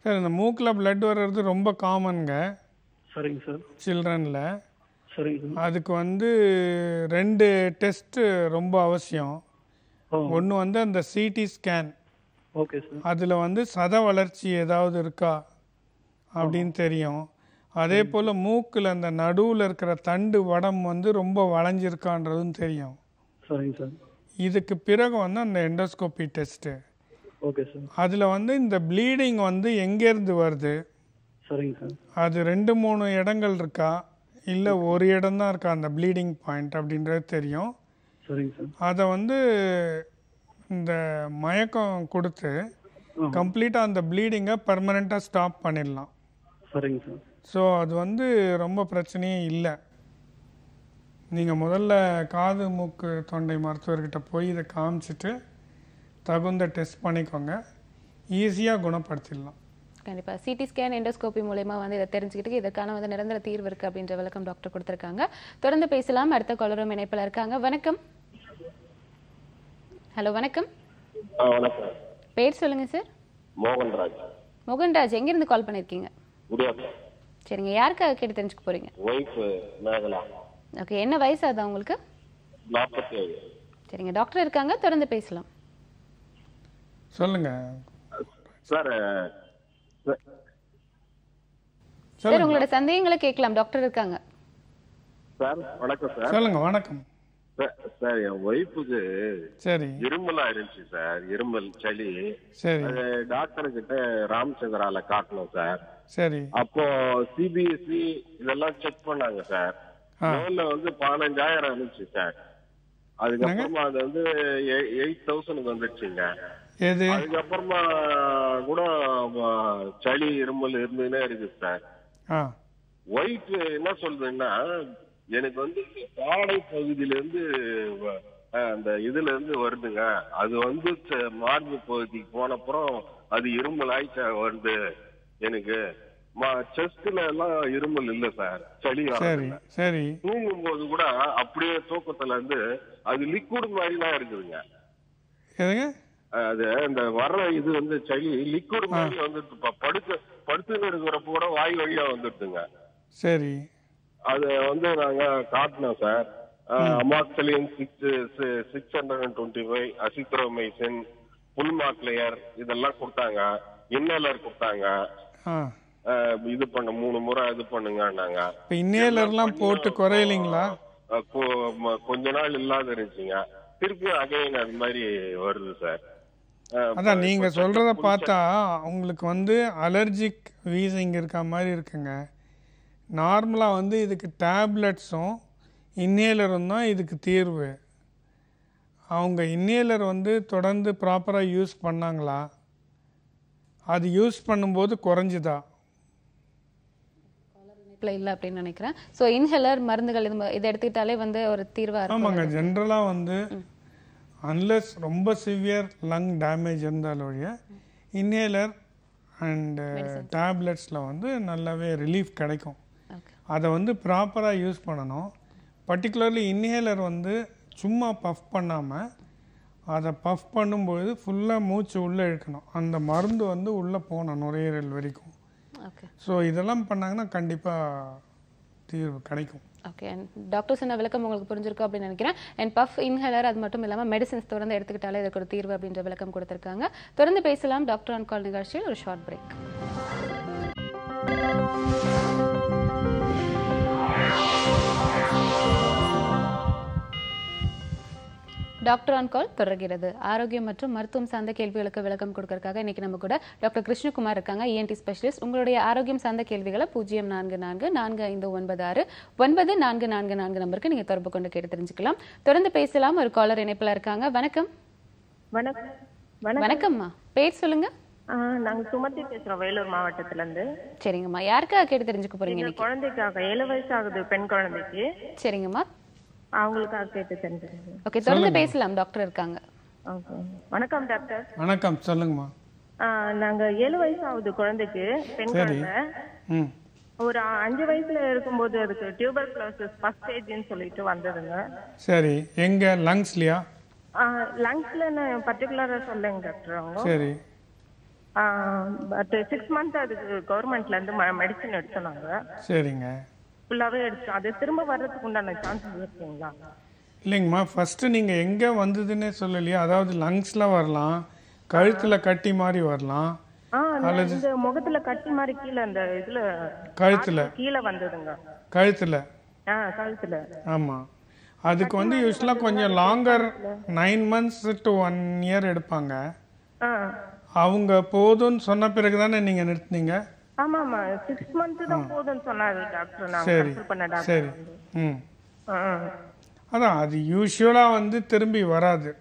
சார், இந்த மூக்கில் பிளட் வர்றது ரொம்ப காமனுங்க. சரிங்க சார். சில்ட்ரனில். சரிங்க. அதுக்கு வந்து 2 டெஸ்ட்டு ரொம்ப அவசியம். ஒன்று வந்து அந்த சிடி ஸ்கேன். Okay sir. அதில் வந்து சத வளர்ச்சி ஏதாவது இருக்கா அப்படின்னு தெரியும். அதே போல் மூக்கில் அந்த நடுவில் இருக்கிற தண்டு வடம் வந்து ரொம்ப வளைஞ்சிருக்கான்றதும் தெரியும். சரிங்க சார். இதுக்கு பிறகு வந்து அந்த எண்டோஸ்கோபி டெஸ்ட்டு. Okay sir. அதில் வந்து இந்த ப்ளீடிங் வந்து எங்கேருந்து வருது, சரிங்க சார், அது 2-3 இடங்கள் இருக்கா இல்லை ஒரு இடம் தான் இருக்கா அந்த ப்ளீடிங் பாயிண்ட் அப்படின்றது தெரியும். சரிங்க சார். அதை வந்து இந்த மயக்கம் கொடுத்து கம்ப்ளீட்டாக அந்த ப்ளீடிங்கை பர்மனெண்ட்டாக ஸ்டாப் பண்ணிடலாம். சரிங்க சார். ஸோ அது வந்து ரொம்ப பிரச்சனையே இல்லை. நீங்கள் முதல்ல காது மூக்கு தொண்டை மருத்துவர்கிட்ட போய் இதை காமிச்சிட்டு தகுந்த டெஸ்ட் பண்ணிக்கோங்க, ஈஸியாக குணப்படுத்திடலாம். கண்டிப்பாக சிடி ஸ்கேன் எண்டோஸ்கோபி மூலமா வந்து இதை தெரிஞ்சுக்கிட்டு இதற்கான வந்து நிரந்தர தீர்வு இருக்குது அப்படின்ற விளக்கம் டாக்டர் கொடுத்துருக்காங்க. தொடர்ந்து பேசலாம். அடுத்த காலரும் இணைப்பில் இருக்காங்க. வணக்கம். ஹலோ, வணக்கம். வணக்கம். பேர் சொல்லுங்க சார். மோகன்ராஜ். மோகன்ராஜ், எங்கிருந்து கால் பண்ணியிருக்கீங்க? சரிங்க, யாருக்காக கேட்டு தெரிஞ்சுக்க போறீங்க? வைஃப் மேகலா. ஓகே, என்ன வயசு ஆகுது உங்களுக்கு? 47. சரிங்க, டாக்டர் இருக்காங்க, தொடர்ந்து பேசலாம். சொல்லுங்க சார். சார், உங்களோட சந்தேகங்களை கேட்கலாம், டாக்டர் இருக்காங்க. சார் வணக்கம் சார். சொல்லுங்க. வணக்கம் சார், என் ஒய்ஃபுக்கு சரி இருமலா இருந்துச்சு சார், இருமல் சளி. சரி, டாக்டர் கிட்ட ராமச்சந்திரால காட்டணும் சார். சரி, அப்போ சிபிஎஸ்இ இதெல்லாம் செக் பண்ணாங்க சார். முதல்ல வந்து 15,000 இருந்துச்சு சார். அதுக்கப்புறமா அது வந்து 8,000 வந்துடுச்சுங்க. அதுக்கப்புறமா கூட சளி இருமல் இருந்துன்னே இருக்கு சார். ஒய்ஃப் என்ன சொல்றதுன்னா, எனக்கு வந்து பாடை பகுதியில இருந்து அந்த இதுல இருந்து வருதுங்க, அது வந்து மார்பு பகுதிக்கு போனப்புறம் அது இருமல் ஆயிடுச்சா வருது எனக்கு. செஸ்ட்ல எல்லாம் இருமல் இல்ல சார், சளி. சரி, தூங்கும் போது கூட அப்படியே தூக்கத்துல இருந்து அது லிக்விட் மாதிரி தான் இருக்குதுங்க. அது அந்த வர்ற இது வந்து சளி லிக்விட் மாதிரி வந்துட்டு படுத்துன்னு இருக்கிறப்ப கூட வாய் வழியா வந்துட்டுங்க. சரி, அது வந்து நாங்க காட்டினோம் சார். அமாக்சலின் 625, அசித்ரோமைசின், புல்மாக்லேயர் இதெல்லாம் கொடுத்தாங்க. இன்னலர் கொடுத்தாங்க. இது பண்ண 3 முறை இது பண்ணுங்க. இன்னேலர்லாம் போட்டு குறையலீங்களா? கொஞ்ச நாள் இல்லாத இருந்துச்சுங்க, திருப்பி அகைன் அது மாதிரி வருது சார். அதான் நீங்க சொல்றத பார்த்தா உங்களுக்கு வந்து அலர்ஜிக் வீசிங் இருக்க மாதிரி இருக்குங்க. நார்மலாக வந்து இதுக்கு டேப்லெட்ஸும் இன்னேலரும் தான் இதுக்கு தீர்வு. அவங்க இன்னேலர் வந்து தொடர்ந்து ப்ராப்பராக யூஸ் பண்ணாங்களா, அது யூஸ் பண்ணும்போது குறைஞ்சுதா? இல்லை அப்படின்னு நினைக்கிறேன். ஸோ இன்ஹேலர் மருந்துகள் இதை எடுத்துக்கிட்டாலே வந்து ஒரு தீர்வாக இருக்கும். ஆமாங்க, ஜென்ரலாக வந்து அன்லெஸ் ரொம்ப சிவியர் லங் டேமேஜ் இருந்தாலும் இன்ஹேலர் அண்டு டேப்லெட்ஸில் வந்து நல்லாவே ரிலீஃப் கிடைக்கும். அதை வந்து ப்ராப்பராக யூஸ் பண்ணணும். பர்டிகுலர்லி இன்ஹேலர் வந்து சும்மா பஃப் பண்ணாமல் அதை பஃப் பண்ணும்பொழுது ஃபுல்லாக மூச்சு உள்ளே இழுக்கணும். அந்த மருந்து வந்து உள்ளே போகணும் நுரையீரல் வரைக்கும். ஸோ இதெல்லாம் பண்ணாங்கன்னா கண்டிப்பாக தீர்வு கிடைக்கும். ஓகே, அண்ட் டாக்டர் சொன்ன விளக்கம் உங்களுக்கு புரிஞ்சிருக்கும் அப்படின்னு நினைக்கிறேன். அண்ட் பஃப் இன்ஹேலர் அது மட்டும் இல்லாமல் மெடிசின்ஸ் தொடர்ந்து எடுத்துக்கிட்டாலே இதுக்கு ஒரு தீர்வு அப்படின்ற விளக்கம் கொடுத்துருக்காங்க. தொடர்ந்து பேசலாம் டாக்டர் ஆன் கால் நிகழ்ச்சியில். ஒரு ஷார்ட் பிரேக். டாக்டர் ஆன் கால் தொடர்கிறது. ஆரோக்கியம் மற்றும் மருத்துவம் சார்ந்த கேள்விகளுக்கு விளக்கம் கொடுக்கறதுக்காக இன்னைக்கு நம்ம கூட டாக்டர் கிருஷ்ணகுமார் இருக்காங்க, ENT ஸ்பெஷலிஸ்ட். உங்களுடைய ஆரோக்கியம் சார்ந்த கேள்விகளை 0444459444 நம்பருக்கு நீங்க தொடர்பு கொண்டு கேட்டு தெரிஞ்சுக்கலாம். தொடர்ந்து பேசலாம். ஒரு காலர் இணைப்புல இருக்காங்க. வணக்கம். வணக்கம்மா, பேர் சொல்லுங்க. நாங்க சுமதி பேசுறோம், வேலூர் மாவட்டத்துல இருந்து. சரிங்கம்மா, யாருக்காக கேட்டு தெரிஞ்சுக்க போறீங்க? குழந்தைக்காக, 7 வயசு ஆகுது, பெண் குழந்தைக்கு. சரிங்கம்மா, அவங்களுக்காக கேட்டு தெரிஞ்சுக்கணும். ஓகே, தொடர்ந்து பேசலாம், டாக்டர் இருக்காங்க. ஓகே, வணக்கம் டாக்டர். வணக்கம், சொல்லுங்கம்மா. நாங்க 7 வயசு ஆகுது குழந்தைக்கு, பெண் குழந்தை. ஒரு 5 வயசுல இருக்கும்போது அதுக்கு டியூபர்குலோசிஸ் ஃபர்ஸ்ட் ஸ்டேஜ்னு சொல்லிட்டு வந்ததுங்க. சரி, எங்க லங்ஸ்லயா? லங்ஸ்ல பர்டிகுலரா சொல்லுங்க டாக்டர் அவங்க. சரி. பட் 6 மந்த் அதுக்கு கவர்மெண்ட்ல இருந்து மெடிசன் எடுத்தாங்க. சரிங்க. ஃபுல்லாவே எடுத்து அது திரும்ப வர்றதுக்கு உண்டான சான்சஸ் இருக்குங்களா? இல்லைங்கம்மா, ஃபர்ஸ்ட் நீங்க எங்க வந்ததுன்னே சொல்லலையா? அதாவது லங்ஸ்ல வரலாம், கழுத்துல கட்டி மாதிரி வரலாம், அல்லது இந்த முகத்துல கட்டி மாதிரி கீழ அந்த இதுல கழுத்துல கீழ வந்ததுங்க. கழுத்துல? கழுத்துல. ஆமா, அதுக்கு வந்து யூஸ்வலா கொஞ்சம் லாங்கர் 9 months to 1 year எடுப்பாங்க. அவங்க போதும்னு சொன்ன பிறகு தானே நீங்க நிறுத்துனீங்க? ஆமாமா, 6 months தான் போதும்னு சொன்னாரு டாக்டர். நான் கன்சல்ட் பண்ண டாக்டர். சரி. அதான் அது யூஷுவலா வந்து திரும்பி வராது.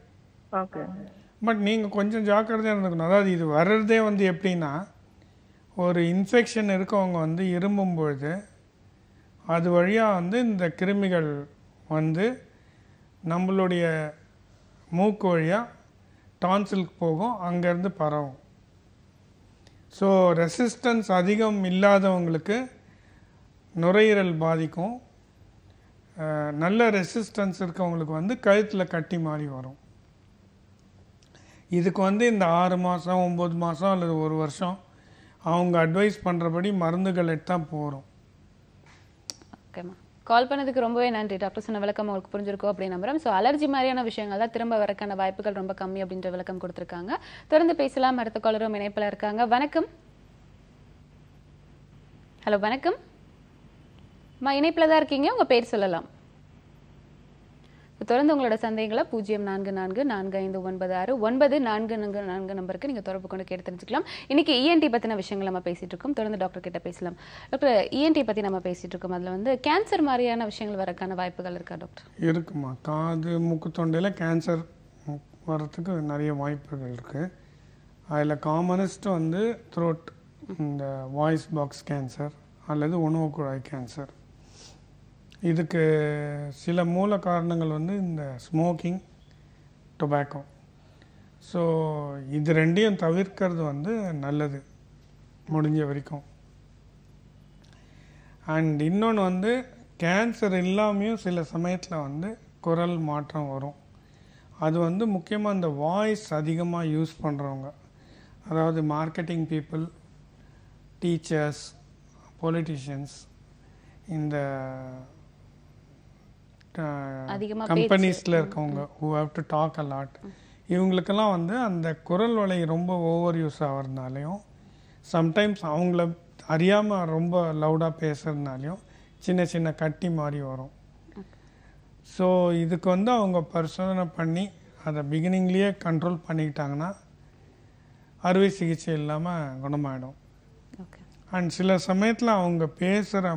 ஓகே. பட் நீங்க கொஞ்சம் ஜாக்கிரதையா இருந்துக்கணும். அதாவது இது வர்றதே வந்து எப்படின்னா, ஒரு இன்ஃபெக்ஷன் இருக்கவங்க வந்து இருமும் பொழுது அது வழியா வந்து இந்த கிருமிகள் வந்து நம்மளுடைய மூக்கு வழியா டான்சிலுக்கு போகும், அங்கேருந்து பரவும். ஸோ ரெசிஸ்டன்ஸ் அதிகம் இல்லாதவங்களுக்கு நுரையீரல் பாதிக்கும். நல்ல ரெசிஸ்டன்ஸ் இருக்கவங்களுக்கு வந்து கழுத்தில் கட்டி மாதிரி வரும். இதுக்கு வந்து இந்த 6 மாதம் 9 மாதம் அல்லது 1 வருஷம் அவங்க அட்வைஸ் பண்ணுறபடி மருந்துகள் எடுத்தால் போகிறோம். ஓகேம்மா, கால் பண்ணதுக்கு ரொம்பவே நன்றி. டாக்டர் சொன்ன விளக்கம் உங்களுக்கு புரிஞ்சிருக்கும் அப்படின்னு நம்புறேன். ஸோ அலர்ஜி மாதிரியான விஷயங்கள் தான் திரும்ப வரக்கான வாய்ப்புகள் ரொம்ப கம்மி அப்படின்ற விளக்கம் கொடுத்துருக்காங்க. தொடர்ந்து பேசலாம். அடுத்த காலரும் இணைப்பில் இருக்காங்க. வணக்கம். ஹலோ, வணக்கம். இணைப்பில் தான் இருக்கீங்க, உங்க பேர் சொல்லலாம். தொடர்ந்து உங்களோட சந்தேகங்களை 044455969444 நம்பருக்கு நீங்க தொடர்பு கொண்டு கேட்டு தெரிஞ்சுக்கலாம். இன்னைக்கு ENT பத்தின விஷயங்கள் நம்ம பேசிட்டு இருக்கோம். தொடர்ந்து டாக்டர் கிட்ட பேசலாம். டாக்டர், ENT பத்தி நம்ம பேசிட்டு இருக்கோம். அதுல வந்து கேன்சர் மாதிரியான விஷயங்கள் வரக்கான வாய்ப்புகள் இருக்கா டாக்டர்? இருக்குமா, காது மூக்கு தொண்டையில் கேன்சர் வர்றதுக்கு நிறைய வாய்ப்புகள் இருக்கு. அதில் காமனஸ்ட் வந்து த்ரோட், இந்த வாய்ஸ் பாக்ஸ் கேன்சர் அல்லது உணவு குழாய் கேன்சர். இதுக்கு சில மூல காரணங்கள் வந்து இந்த ஸ்மோக்கிங், டொபாக்கோ. ஸோ இது ரெண்டையும் தவிர்க்கிறது வந்து நல்லது முடிஞ்ச வரைக்கும். அண்ட் இன்னொன்று வந்து கேன்சர் இல்லாமையும் சில சமயத்தில் வந்து குரல் மாற்றம் வரும். அது வந்து முக்கியமாக இந்த வாய்ஸ் அதிகமாக யூஸ் பண்ணுறவங்க, அதாவது மார்க்கெட்டிங் பீப்புள், டீச்சர்ஸ், பொலிட்டிஷியன்ஸ், இந்த கம்பெனிஸில் இருக்கவங்க who have to talk a lot, இவங்களுக்கெல்லாம் வந்து அந்த குரல் வலை ரொம்ப ஓவர் யூஸ் ஆகிறதுனாலையும், சம்டைம்ஸ் அவங்கள அறியாமல் ரொம்ப லவுடாக பேசுறதுனாலையும் சின்ன சின்ன கட்டி மாதிரி வரும். ஸோ இதுக்கு வந்து அவங்க பரிசோதனை பண்ணி அதை பிகினிங்லேயே கண்ட்ரோல் பண்ணிக்கிட்டாங்கன்னா அறுவை சிகிச்சை இல்லாமல் குணமாயிடும். அண்ட் சில சமயத்தில் அவங்க பேசுகிற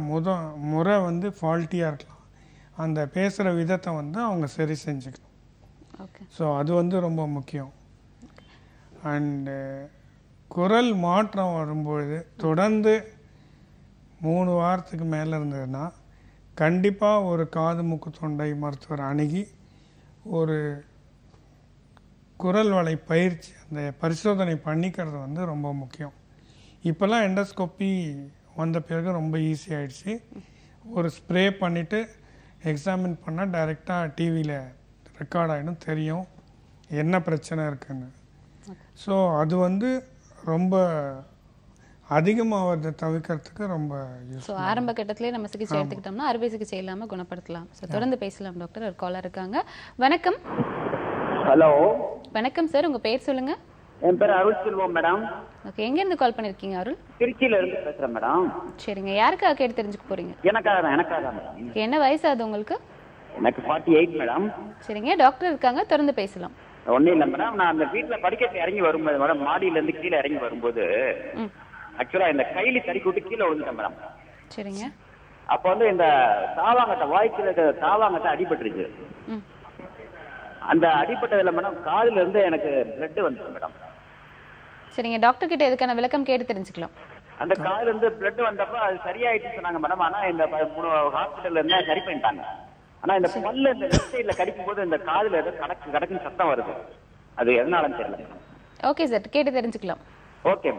முறை வந்து ஃபால்ட்டியாக இருக்கலாம். அந்த பேசுகிற விதத்தை வந்து அவங்க சரி செஞ்சுக்கணும். ஸோ அது வந்து ரொம்ப முக்கியம். அண்டு குரல் மாற்றம் வரும்பொழுது தொடர்ந்து 3 வாரத்துக்கு மேலே இருந்ததுன்னா கண்டிப்பாக ஒரு காது மூக்கு தொண்டை மருத்துவர் அணுகி ஒரு குரல் வலை பயிற்சி, அந்த பரிசோதனை பண்ணிக்கிறது வந்து ரொம்ப முக்கியம். இப்போல்லாம் எண்டோஸ்கோப்பி வந்த பிறகு ரொம்ப ஈஸி ஆயிடுச்சு. ஒரு ஸ்ப்ரே பண்ணிவிட்டு எக்ஸாமின் பண்ணால் டைரெக்டாக டிவியில் ரெக்கார்ட் ஆகிடும், தெரியும் என்ன பிரச்சனை இருக்குன்னு. ஸோ அது வந்து ரொம்ப அதிகமாகிறத தவிர்க்கிறதுக்கு ரொம்ப யூஸ். ஸோ ஆரம்ப கட்டத்திலே நம்ம சிகிச்சை எடுத்துக்கிட்டோம்னா அறுவை சிகிச்சை இல்லாமல் குணப்படுத்தலாம். ஸோ தொடர்ந்து பேசலாம் டாக்டர். ஒரு காலர் இருக்காங்க. வணக்கம். ஹலோ. வணக்கம் சார், உங்க பேர் சொல்லுங்க. என் பேர் அருள் செல்வம் மேடம். ஓகே, எங்க இருந்து கால் பண்ணிருக்கீங்க அருள்? திருச்சியில இருந்து பேசுறேன் மேடம். சரிங்க, யாருக்காக கேட்டு தெரிஞ்சுக்க போறீங்க? எனக்காக மேடம். என்ன வயசு ஆகுது உங்களுக்கு? எனக்கு 48 மேடம். சரிங்க, டாக்டர் இருக்காங்க, தொடர்ந்து பேசலாம். ஒன்றும் இல்லை மேடம், நான் அந்த வீட்டில் படிக்கட்டு இறங்கி வரும்போது மேடம், மாடியிலேருந்து கீழே இறங்கி வரும்போது ஆக்சுவலாக இந்த கைலி தறிக்கு விட்டு கீழே விழுந்துட்டேன் மேடம். சரிங்க. அப்போ வந்து இந்த தாவாங்கட்டை வாய்க்கில் தாவாங்கட்டை அடிபட்டுருச்சு. அந்த அடிபட்டதில் மேடம் காதுல இருந்து எனக்கு பிளட் வந்துச்சு மேடம். சரிங்க, டாக்டர் கிட்ட எதுக்கான விளக்கம் கேட்டு தெரிஞ்சுக்கலாம். அந்த காதுல இருந்து பிளட் வந்தப்போ அது சரியாயிடுச்சு சொன்னாங்க மேடம். ஆனால் இந்த 3 ஹாஸ்பிட்டல்ல இருந்தா சரி பண்ணிட்டாங்க. ஆனா இந்த பல்ல இந்த லெஃப்ட் சைடுல கடிக்கும் போது இந்த காதுல ஏதோ கடக்குன்னு சத்தம் வருது. அது எதனாலன்னு தெரியல. ஓகே சார், கேட்டு தெரிஞ்சுக்கலாம். ஓகே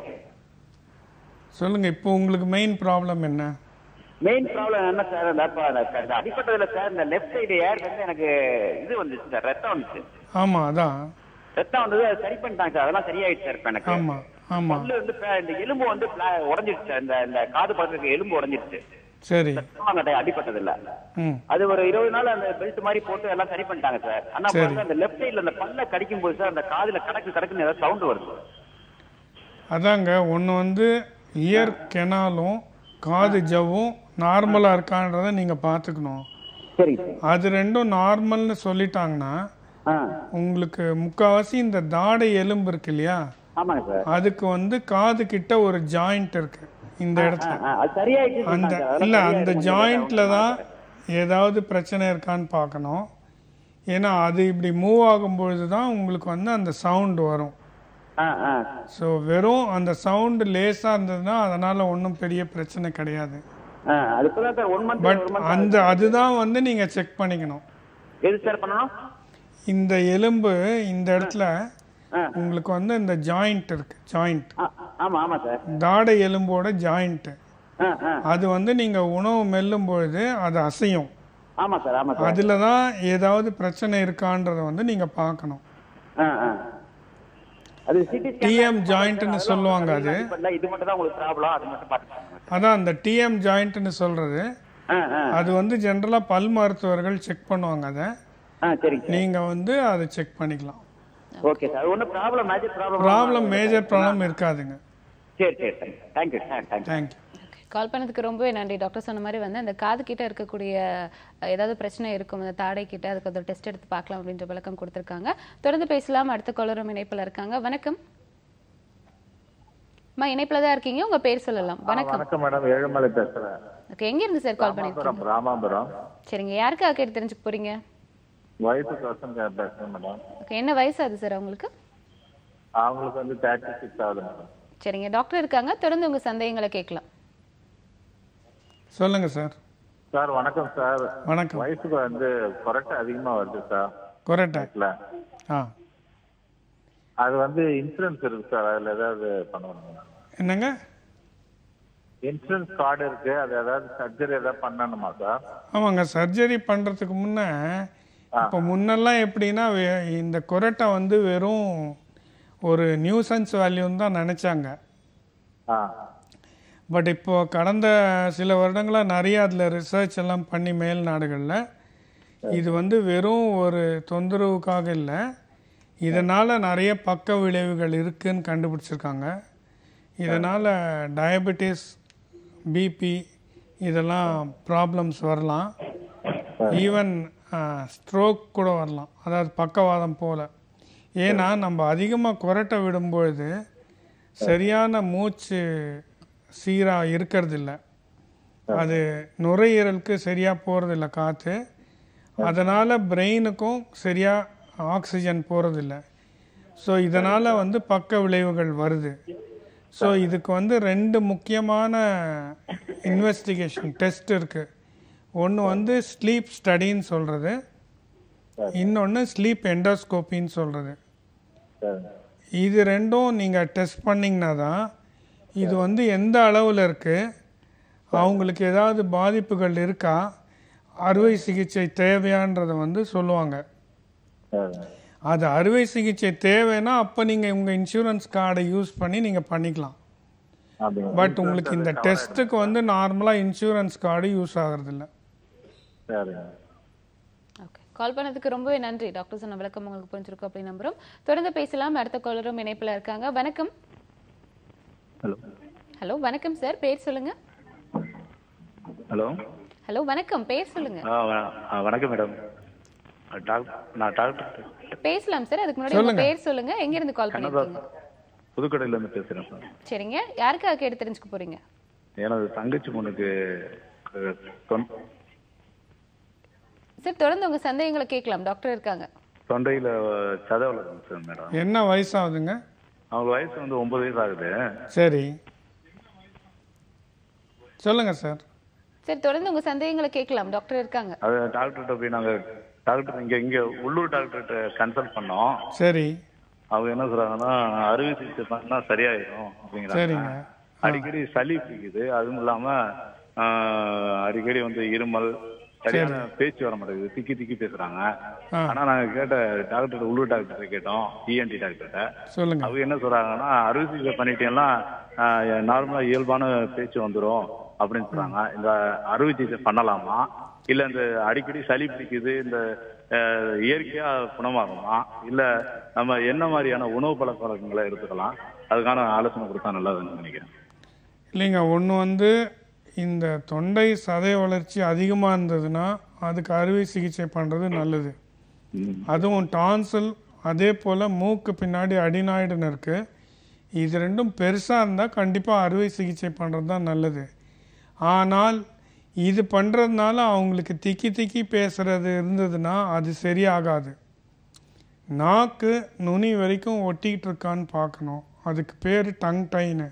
சொல்லுங்க, இப்போ உங்களுக்கு மெயின் ப்ராப்ளம் என்ன? மெயின் ப்ராப்ளம் என்ன சார், இந்த அடிப்பட்டதுல சார் இந்த லெஃப்ட் சைடு ஏர் வந்து எனக்கு இது வந்துச்சு சார், ரத்தம் வந்துச்சு. ஆமா, அதான் ரத்தம் வந்தது, அது சரி பண்ணிட்டாங்க சார். அதெல்லாம் சரியாயிடுச்சு சார். இப்போ எனக்கு ஆமா ஆமா பல்லு வந்து இந்த எலும்பு வந்து உடஞ்சிருச்சு சார். இந்த காது பக்கத்துக்கு எலும்பு உடஞ்சிருச்சு. சரி, அடிப்பட்டது இல்ல. அது ஒரு 20 நாள் அந்த பெல்ட் மாதிரி போட்டு எல்லாம் சரி பண்ணிட்டாங்க சார். ஆனா அந்த லெஃப்ட் சைடுல அந்த பல்ல கடிக்கும் போது சார் அந்த காதுல கடக்குன்னு ஏதாவது சவுண்ட் வருது. அதாங்க, ஒன்று வந்து இயர் கெனாலும் காது ஜவ்வும் நார்மலாக இருக்கான்றதை நீங்கள் பார்த்துக்கணும். சரி, அது ரெண்டும் நார்மல்னு சொல்லிட்டாங்கன்னா உங்களுக்கு முக்கால்வாசி இந்த தாடை எலும்பு இருக்கு இல்லையா, அதுக்கு வந்து காது கிட்ட ஒரு ஜாயிண்ட் இருக்கு இந்த இடத்துல. அந்த இல்லை, அந்த ஜாயிண்ட்ல தான் ஏதாவது பிரச்சனை இருக்கான்னு பார்க்கணும். ஏன்னா அது இப்படி மூவ் ஆகும்பொழுது தான் உங்களுக்கு வந்து அந்த சவுண்ட் வரும். ஸோ வெறும் அந்த சவுண்டு லேசாக இருந்ததுன்னா அதனால ஒன்றும் பெரிய பிரச்சனை கிடையாது. பட் அந்த அதுதான் வந்து நீங்கள் செக் பண்ணிக்கணும். இந்த எலும்பு இந்த இடத்துல உங்களுக்கு வந்து இந்த ஜாயிண்ட் இருக்கு, ஜாயிண்ட் தாடை எலும்போட ஜாயிண்ட். அது வந்து நீங்க உணவு மெல்லும் பொழுது அது அசையும். அதுல தான் ஏதாவது பிரச்சனை இருக்கான்றத வந்து நீங்க பார்க்கணும். டிஎம் ஜாயிண்ட்னு சொல்லுவாங்க. அதான் அந்த டிஎம் ஜாயிண்ட்னு சொல்றது. அது வந்து ஜெனரலா பல் மருத்துவர்கள் செக் பண்ணுவாங்க. அதை நீங்க வந்து அதை செக் பண்ணிக்கலாம். ஓகே சார், ஒன்றும் மேஜர் ப்ராப்ளம் இருக்காதுங்க. சரி சரி சார், தேங்க்யூ சார். தேங்க்யூ. கால் பண்ணதுக்கு ரொம்பவே நன்றி. டாக்டர் சொன்ன மாதிரி வந்து அந்த காது கிட்ட இருக்கக்கூடிய ஏதாவது பிரச்சனை இருக்கும், அந்த தாடை கிட்ட, அதுக்கு ஒரு டெஸ்ட் எடுத்து பார்க்கலாம் அப்படின்ற விளக்கம் கொடுத்துருக்காங்க. தொடர்ந்து பேசலாம். அடுத்த காலரும் இணைப்பில் இருக்காங்க. வணக்கம். இணைப்பில் தான் இருக்கீங்க, உங்க பேர் சொல்லலாம். வணக்கம். வணக்கம் மேடம், ஏழுமலை பேசுறேன். ஓகே, எங்க இருந்து சார் கால் பண்ணிருக்கீங்க? ராமாபுரம். சரிங்க, யாருக்காக கேட்டு தெரிஞ்சுக்க போறீங்க? வயசு பேசுறேன் மேடம். ஓகே, என்ன வயசு ஆகுது சார் அவங்களுக்கு? அவங்களுக்கு வந்து 36 ஆகுது மேடம். சரிங்க, டாக்டர் இருக்காங்க, தொடர்ந்து உங்க சந்தேகங்களை கேட்கலாம். சொல்லுங்க சார். சார் வணக்கம் சார். வணக்கம். வயசுக்கு வந்து கொரட்டை அதிகமா வருது சார். கொரட்டை அது வந்து இன்சூரன்ஸ் இருக்கு சார், அதுல ஏதாவது பண்ணணும்? என்னங்க? இன்சூரன்ஸ் கார்டு இருக்கு, அது ஏதாவது சர்ஜரி ஏதாவது பண்ணணுமா சார்? ஆமாங்க, சர்ஜரி பண்றதுக்கு முன்ன இப்போ முன்னெல்லாம் எப்படின்னா இந்த கொரட்டை வந்து வெறும் ஒரு நியூசன்ஸ் வேல்யூன்னு தான் நினைச்சாங்க. பட் இப்போ கடந்த சில வருடங்களாக நிறைய அதில் ரிசர்ச் எல்லாம் பண்ணி மேல் நாடுகளில் இது வந்து வெறும் ஒரு தொந்தரவுக்காக இல்லை, இதனால் நிறைய பக்க விளைவுகள் இருக்குதுன்னு கண்டுபிடிச்சிருக்காங்க. இதனால் டயபெட்டிஸ், பிபி இதெல்லாம் ப்ராப்ளம்ஸ் வரலாம். ஈவன் ஸ்ட்ரோக் கூட வரலாம், அதாவது பக்கவாதம் போல். ஏன்னா நம்ம அதிகமாக கொரட்டை விடும்பொழுது சரியான மூச்சு சீராக இருக்கிறதில்ல, அது நுரையீரலுக்கு சரியாக போகிறதில்ல காற்று, அதனால் பிரெயினுக்கும் சரியாக ஆக்சிஜன் போகிறதில்ல. ஸோ இதனால் வந்து பக்க விளைவுகள் வருது. ஸோ இதுக்கு வந்து 2 முக்கியமான இன்வெஸ்டிகேஷன் டெஸ்ட் இருக்குது. ஒன்று வந்து ஸ்லீப் ஸ்டடின்னு சொல்கிறது, இன்னொன்று ஸ்லீப் எண்டோஸ்கோப்பின்னு சொல்கிறது. இது ரெண்டும் நீங்கள் டெஸ்ட் பண்ணிங்கன்னா தான் இது வந்து எந்த அளவில் இருக்குது, அவங்களுக்கு ஏதாவது பாதிப்புகள் இருக்கா, அறுவை சிகிச்சை தேவையான்றதை வந்து சொல்லுவாங்க. அது அறுவை சிகிச்சை தேவைன்னா அப்போ நீங்கள் உங்கள் இன்சூரன்ஸ் கார்டை யூஸ் பண்ணி நீங்கள் பண்ணிக்கலாம். பட் உங்களுக்கு இந்த டெஸ்ட்டுக்கு வந்து நார்மலாக இன்சூரன்ஸ் கார்டு யூஸ் ஆகிறதில்ல. ஓகே, கால் பண்ணதுக்கு ரொம்பவே நன்றி. டாக்டர் சொன்ன விளக்கம் உங்களுக்கு புரிஞ்சிருக்கும் அப்படி நம்புறோம். தொடர்ந்து பேசலாம். அடுத்த காலரும் இணைப்பில் இருக்காங்க. வணக்கம். ஹலோ. ஹலோ, வணக்கம் சார், பேர் சொல்லுங்க. ஹலோ. ஹலோ, வணக்கம், பேர் சொல்லுங்க. வணக்கம் மேடம். நான் டாக்டர் பேசலாம் சார். அதுக்கு முன்னாடி உங்க பேர் சொல்லுங்க, எங்க இருந்து கால் பண்ணிருக்கீங்க? புதுக்கடையில இருந்து பேசுறேன் சார். சரிங்க, யாருக்காக கேட்டு தெரிஞ்சுக்க போறீங்க? எனது தங்கச்சி பொண்ணுக்கு சார் தொடர்ந்து உங்க சந்தேகங்களை கேட்கலாம், டாக்டர் இருக்காங்க. தொண்டையில சதை வளருங்க சார் மேடம். என்ன வயசாகுதுங்க? அவங்க வயசு வந்து 9 வயசு ஆகுது. சரி, சொல்லுங்க சார். சரி, தொடர்ந்து உங்க சந்தேகங்களை கேட்கலாம், டாக்டர் இருக்காங்க. அது டாக்டர்கிட்ட போய் நாங்க டாக்டர் இங்க உள்ளூர் டாக்டர்கிட்ட கன்சல்ட் பண்ணோம். சரி. அவங்க என்ன சொல்றாங்கன்னா அறுவை சிகிச்சை பண்ணா சரியாயிடும் அப்படிங்கிறாங்க. அடிக்கடி சளி பிடிக்குது, அதுவும் இல்லாம அடிக்கடி வந்து இருமல், சரியான பேச்சு வர மாட்டேங்குது, திக்கி திக்கி பேசுறாங்க. ஆனா நாங்க கேட்ட டாக்டர் உள்ளூர் டாக்டர் கேட்டோம், ENT டாக்டர்கிட்ட. அவங்க என்ன சொல்றாங்கன்னா அறுவை சிகிச்சை பண்ணிட்டீங்கன்னா நார்மலா இயல்பான பேச்சு வந்துடும் அப்படின்னு சொல்றாங்க. இந்த அறுவை சிகிச்சை பண்ணலாமா, இல்ல இந்த அடிக்கடி சளி பிடிக்குது இந்த இயற்கையா குணமாகுமா, இல்ல நம்ம என்ன மாதிரியான உணவு பழக்க வழக்கங்களை எடுத்துக்கலாம், அதுக்கான ஆலோசனை கொடுத்தா நல்லதுன்னு நினைக்கிறேன். இல்லைங்க, ஒன்று வந்து இந்த தொண்டை சதை வளர்ச்சி அதிகமாக இருந்ததுன்னா அதுக்கு அறுவை சிகிச்சை பண்ணுறது நல்லது. அதுவும் டான்சில், அதே போல் மூக்கு பின்னாடி அடினாய்டுன்னு இருக்குது. இது ரெண்டும் பெருசாக இருந்தால் கண்டிப்பாக அறுவை சிகிச்சை பண்ணுறது தான் நல்லது. ஆனால் இது பண்ணுறதுனால அவங்களுக்கு திக்கி திக்கி பேசுகிறது இருந்ததுன்னா அது சரியாகாது. நாக்கு நுனி வரைக்கும் ஒட்டிகிட்டு இருக்கான்னு பார்க்கணும். அதுக்கு பேர் டங் டைன்னு.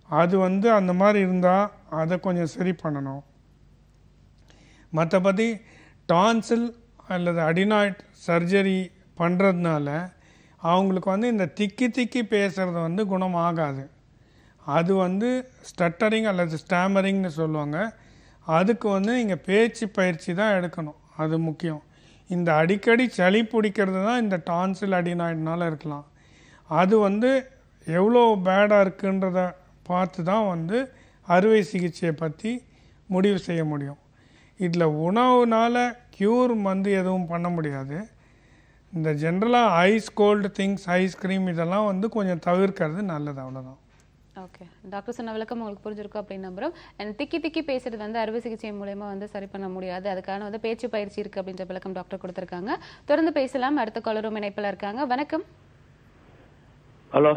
அது வந்து அந்த மாதிரி இருந்தால் அதை கொஞ்சம் சரி பண்ணணும். மற்றபடி டான்சில் அல்லது அடினாய்ட் சர்ஜரி பண்ணுறதுனால அவங்களுக்கு வந்து இந்த திக்கி திக்கி பேசுகிறது வந்து குணமாகாது. அது வந்து ஸ்டட்டரிங் அல்லது ஸ்டாமரிங்னு சொல்லுவாங்க. அதுக்கு வந்து நீங்கள் பேச்சு பயிற்சி தான் எடுக்கணும், அது முக்கியம். இந்த அடிக்கடி சளி பிடிக்கிறது தான் இந்த டான்சில் அடினாய்டுனால இருக்கலாம். அது வந்து எவ்வளோ பேடாக இருக்குன்றத பார்த்து தான் வந்து அறுவை சிகிச்சையை பற்றி முடிவு செய்ய முடியும். இதில் உணவுனால் க்யூர் வந்து எதுவும் பண்ண முடியாது. இந்த ஜென்ரலாக ஐஸ் கோல்டு திங்ஸ், ஐஸ்கிரீம் இதெல்லாம் வந்து கொஞ்சம் தவிர்க்கிறது நல்லது, அவ்வளோதான். ஓகே, டாக்டர் சொன்ன விளக்கம் உங்களுக்கு புரிஞ்சிருக்கும் அப்படின்னு நம்புறோம். திக்கி திக்கி பேசுறது வந்து அறுவை சிகிச்சை மூலமா வந்து சரி பண்ண முடியாது, அதுக்கான வந்து பேச்சு பயிற்சி இருக்கு அப்படின்ற விளக்கம் டாக்டர் கொடுத்திருக்காங்க. தொடர்ந்து பேசலாம். அடுத்த காலரும் இணைப்பில் இருக்காங்க. வணக்கம். ஹலோ.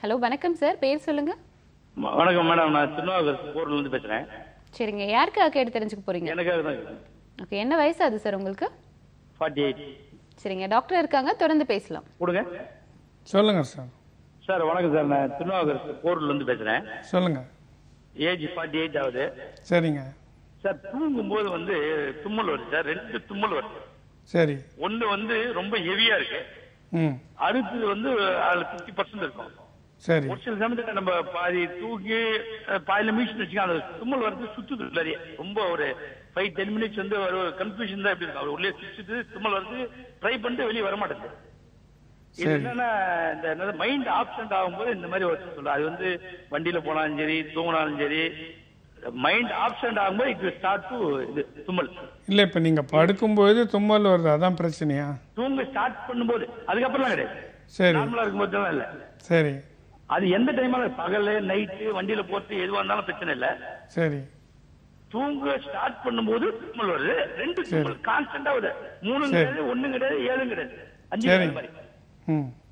ஹலோ, வணக்கம் சார், பேர் சொல்லுங்க. வணக்கம் மேடம், நான் திருநாகூர்ல இருந்து பேசுறேன். சரிங்க, யாருக்காக கேட்டு தெரிஞ்சுக்க போறீங்க? எனக்காக தான். ஓகே, என்ன வயசு ஆகுது சார் உங்களுக்கு? 48. சரிங்க, டாக்டர் இருக்காங்க, தொடர்ந்து பேசலாம். கொடுங்க. சொல்லுங்க சார். சார் வணக்கம் சார், நான் திருநாகூர்ல இருந்து பேசுறேன். சொல்லுங்க. ஏஜ் 48 ஆகுது. சரிங்க சார். தூங்கும்போது வந்து தும்மல் வருது சார், 2 தும்மல் வருது. சரி. ஒண்ணு வந்து ரொம்ப ஹெவியா இருக்கு, அடுத்தது வந்து அதுல 50% இருக்கும். சரி. ஒரு சில சமயத்துல நம்ம பாதி தூக்கி பாதியில மியூசிக் வச்சுக்கோங்க, அந்த தும்மல் வருது சுத்துது நிறைய, ரொம்ப ஒரு 5-10 மினிட்ஸ் வந்து ஒரு கன்ஃபியூஷன் தான் எப்படி இருக்கும். அவர் உள்ளே சுத்துது, தும்மல் வருது, ட்ரை பண்ணிட்டு வெளியே வர மாட்டேங்குது. இது என்னன்னா இந்த மைண்ட் ஆப்சென்ட் ஆகும்போது இந்த மாதிரி சொல்ல, அது வந்து வண்டியில போனாலும் சரி தூங்கினாலும் சரி, மைண்ட் ஆப்சென்ட் ஆகும்போது இட் வில் ஸ்டார்ட் டு இது தும்மல். இல்ல இப்ப நீங்க படுக்கும்போது தும்மல் வருது, அதான் பிரச்சனையா? தூங்க ஸ்டார்ட் பண்ணும்போது, அதுக்கப்புறம் கிடையாது. சரி. நார்மலா இருக்கும்போது தான் இல்ல. சரி. அது எந்த டைம்ல, பகல் நைட்டு வண்டியில போட்டு எதுவா இருந்தாலும் பிரச்சனை இல்ல. சரி. தூங்க ஸ்டார்ட் பண்ணும்போது தும்மல் வருது, 2 தும்மல் கான்ஸ்டன்டா வருது. 3 கிடையாது, 1 கிடையாது, 7 கிடையாது, 5 கிடையாது.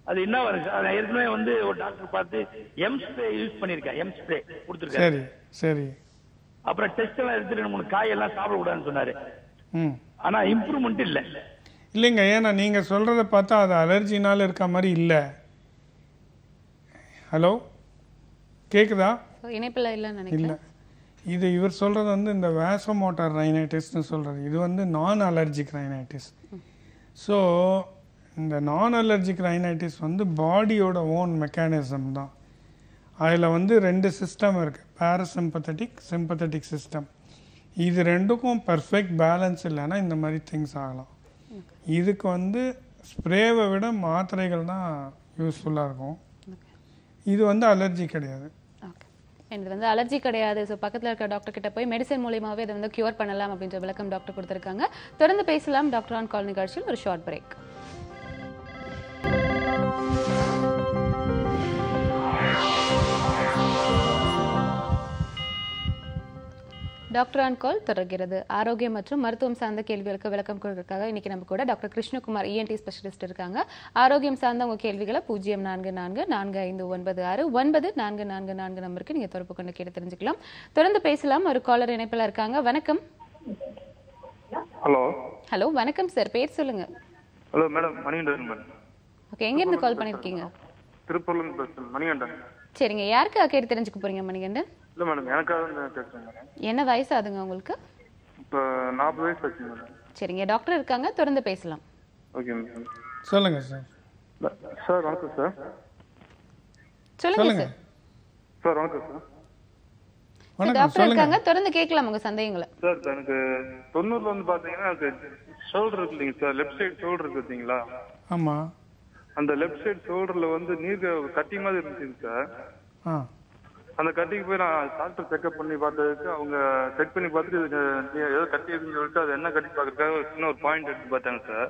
அது என்ன வருது? நான் ஏற்கனவே வந்து ஒரு டாக்டர் பார்த்து எம் ஸ்ப்ரே யூஸ் பண்ணிருக்கேன், எம் ஸ்ப்ரே கொடுத்துருக்கேன். சரி சரி. அப்புறம் டெஸ்ட் எல்லாம் எடுத்துட்டு 3 காயெல்லாம் சாப்பிட கூடாதுன்னு சொன்னாரு. ஆனா இம்ப்ரூவ்மெண்ட் இல்ல. இல்லைங்க, ஏன்னா நீங்க சொல்றத பார்த்தா அது அலர்ஜினால இருக்க மாதிரி இல்ல. ஹலோ, கேக்குதா? இணைப்பில் இல்ல நினைக்கிறேன். இது இவர் சொல்றது வந்து இந்த வாசோமோட்டார் ரைனைட்டிஸ்னு சொல்றது, இது வந்து நான் அலர்ஜிக் ரைனைட்டிஸ். ஸோ இந்த நான் அலர்ஜிக் ரைனைட்டிஸ் வந்து பாடியோட ஓன் மெக்கானிசம் தான். அதில் வந்து 2 சிஸ்டம் இருக்குது, பேராசிம்பத்தட்டிக், சிம்பத்தட்டிக் சிஸ்டம். இது ரெண்டுக்கும் பர்ஃபெக்ட் பேலன்ஸ் இல்லைன்னா இந்த மாதிரி திங்ஸ் ஆகலாம். இதுக்கு வந்து ஸ்ப்ரேவை விட மாத்திரைகள் தான் யூஸ்ஃபுல்லாக இருக்கும். இது வந்து அலர்ஜி கிடையாது. இது வந்து அலர்ஜி கிடையாது. ஸோ பக்கத்தில் இருக்க டாக்டர் கிட்ட போய் மெடிசன் மூலியமாகவே இதை வந்து கியூர் பண்ணலாம் அப்படின்ற விளக்கம் டாக்டர் கொடுத்துருக்காங்க. தொடர்ந்து பேசலாம் டாக்டர் ஆன் கால் நிகழ்ச்சியில். ஒரு ஷார்ட் பிரேக். டாக்டர் ஆன் கால் தொடர்கிறது. ஆரோக்கியம் மற்றும் மருத்துவம் சார்ந்த கேள்விகளுக்கு விளக்கம் கொடுக்கறதுக்காக இன்னைக்கு நம்ம கூட டாக்டர் கிருஷ்ணகுமார் ENT ஸ்பெஷலிஸ்ட் இருக்காங்க. ஆரோக்கியம் சார்ந்த உங்க கேள்விகளை 044445969444 நம்பருக்கு நீங்க தொடர்பு கொண்டு கேட்டு தெரிஞ்சுக்கலாம். தொடர்ந்து பேசலாம். ஒரு காலர் இணைப்பில் இருக்காங்க. வணக்கம். ஹலோ. ஹலோ, வணக்கம் சார், பேர் சொல்லுங்க. Hello madam, Manikandan madam. Okay, எங்க இருந்து கால் பண்ணிருக்கீங்க? திருப்பூர்ல இருந்து பேசுறேன், மணிகண்டன். சரிங்க, யாருக்காக கேட்டு தெரிஞ்சுக்க போறீங்க மணிகண்டன்? இல்ல மேடம், எனக்காக தான் பேசுறேன் மேடம். என்ன வயசு ஆகுதுங்க உங்களுக்கு? இப்போ 40 வயசு ஆச்சு மேடம். சரிங்க, டாக்டர் இருக்காங்க, தொடர்ந்து பேசலாம். Okay madam. சொல்லுங்க சார். சார் வணக்கம் சார். சொல்லுங்க சார். சார் வணக்கம் சார். டாக்டர் இருக்காங்க, தொடர்ந்து கேட்கலாம் உங்க சந்தேகங்களை. சார் எனக்கு 90ல வந்து பாத்தீங்கன்னா ஷோல்டர் இருக்கு இல்லைங்க சார், லெஃப்ட் சைடு ஷோல்டர் இருக்கு பார்த்தீங்களா? ஆமா. அந்த லெஃப்ட் சைடு ஷோல்டர்ல வந்து நீர் கட்டி மாதிரி இருந்துச்சுங்க சார். அந்த கட்டிக்கு போய் நான் டாக்டர் செக்அப் பண்ணி பார்த்ததுக்கு அவங்க செக் பண்ணி பார்த்துட்டு ஏதோ கட்டி இருக்குன்னு சொல்லிட்டு அது என்ன கட்டி பார்க்கறதுக்காக சின்ன ஒரு பாயிண்ட் எடுத்து பார்த்தாங்க சார்.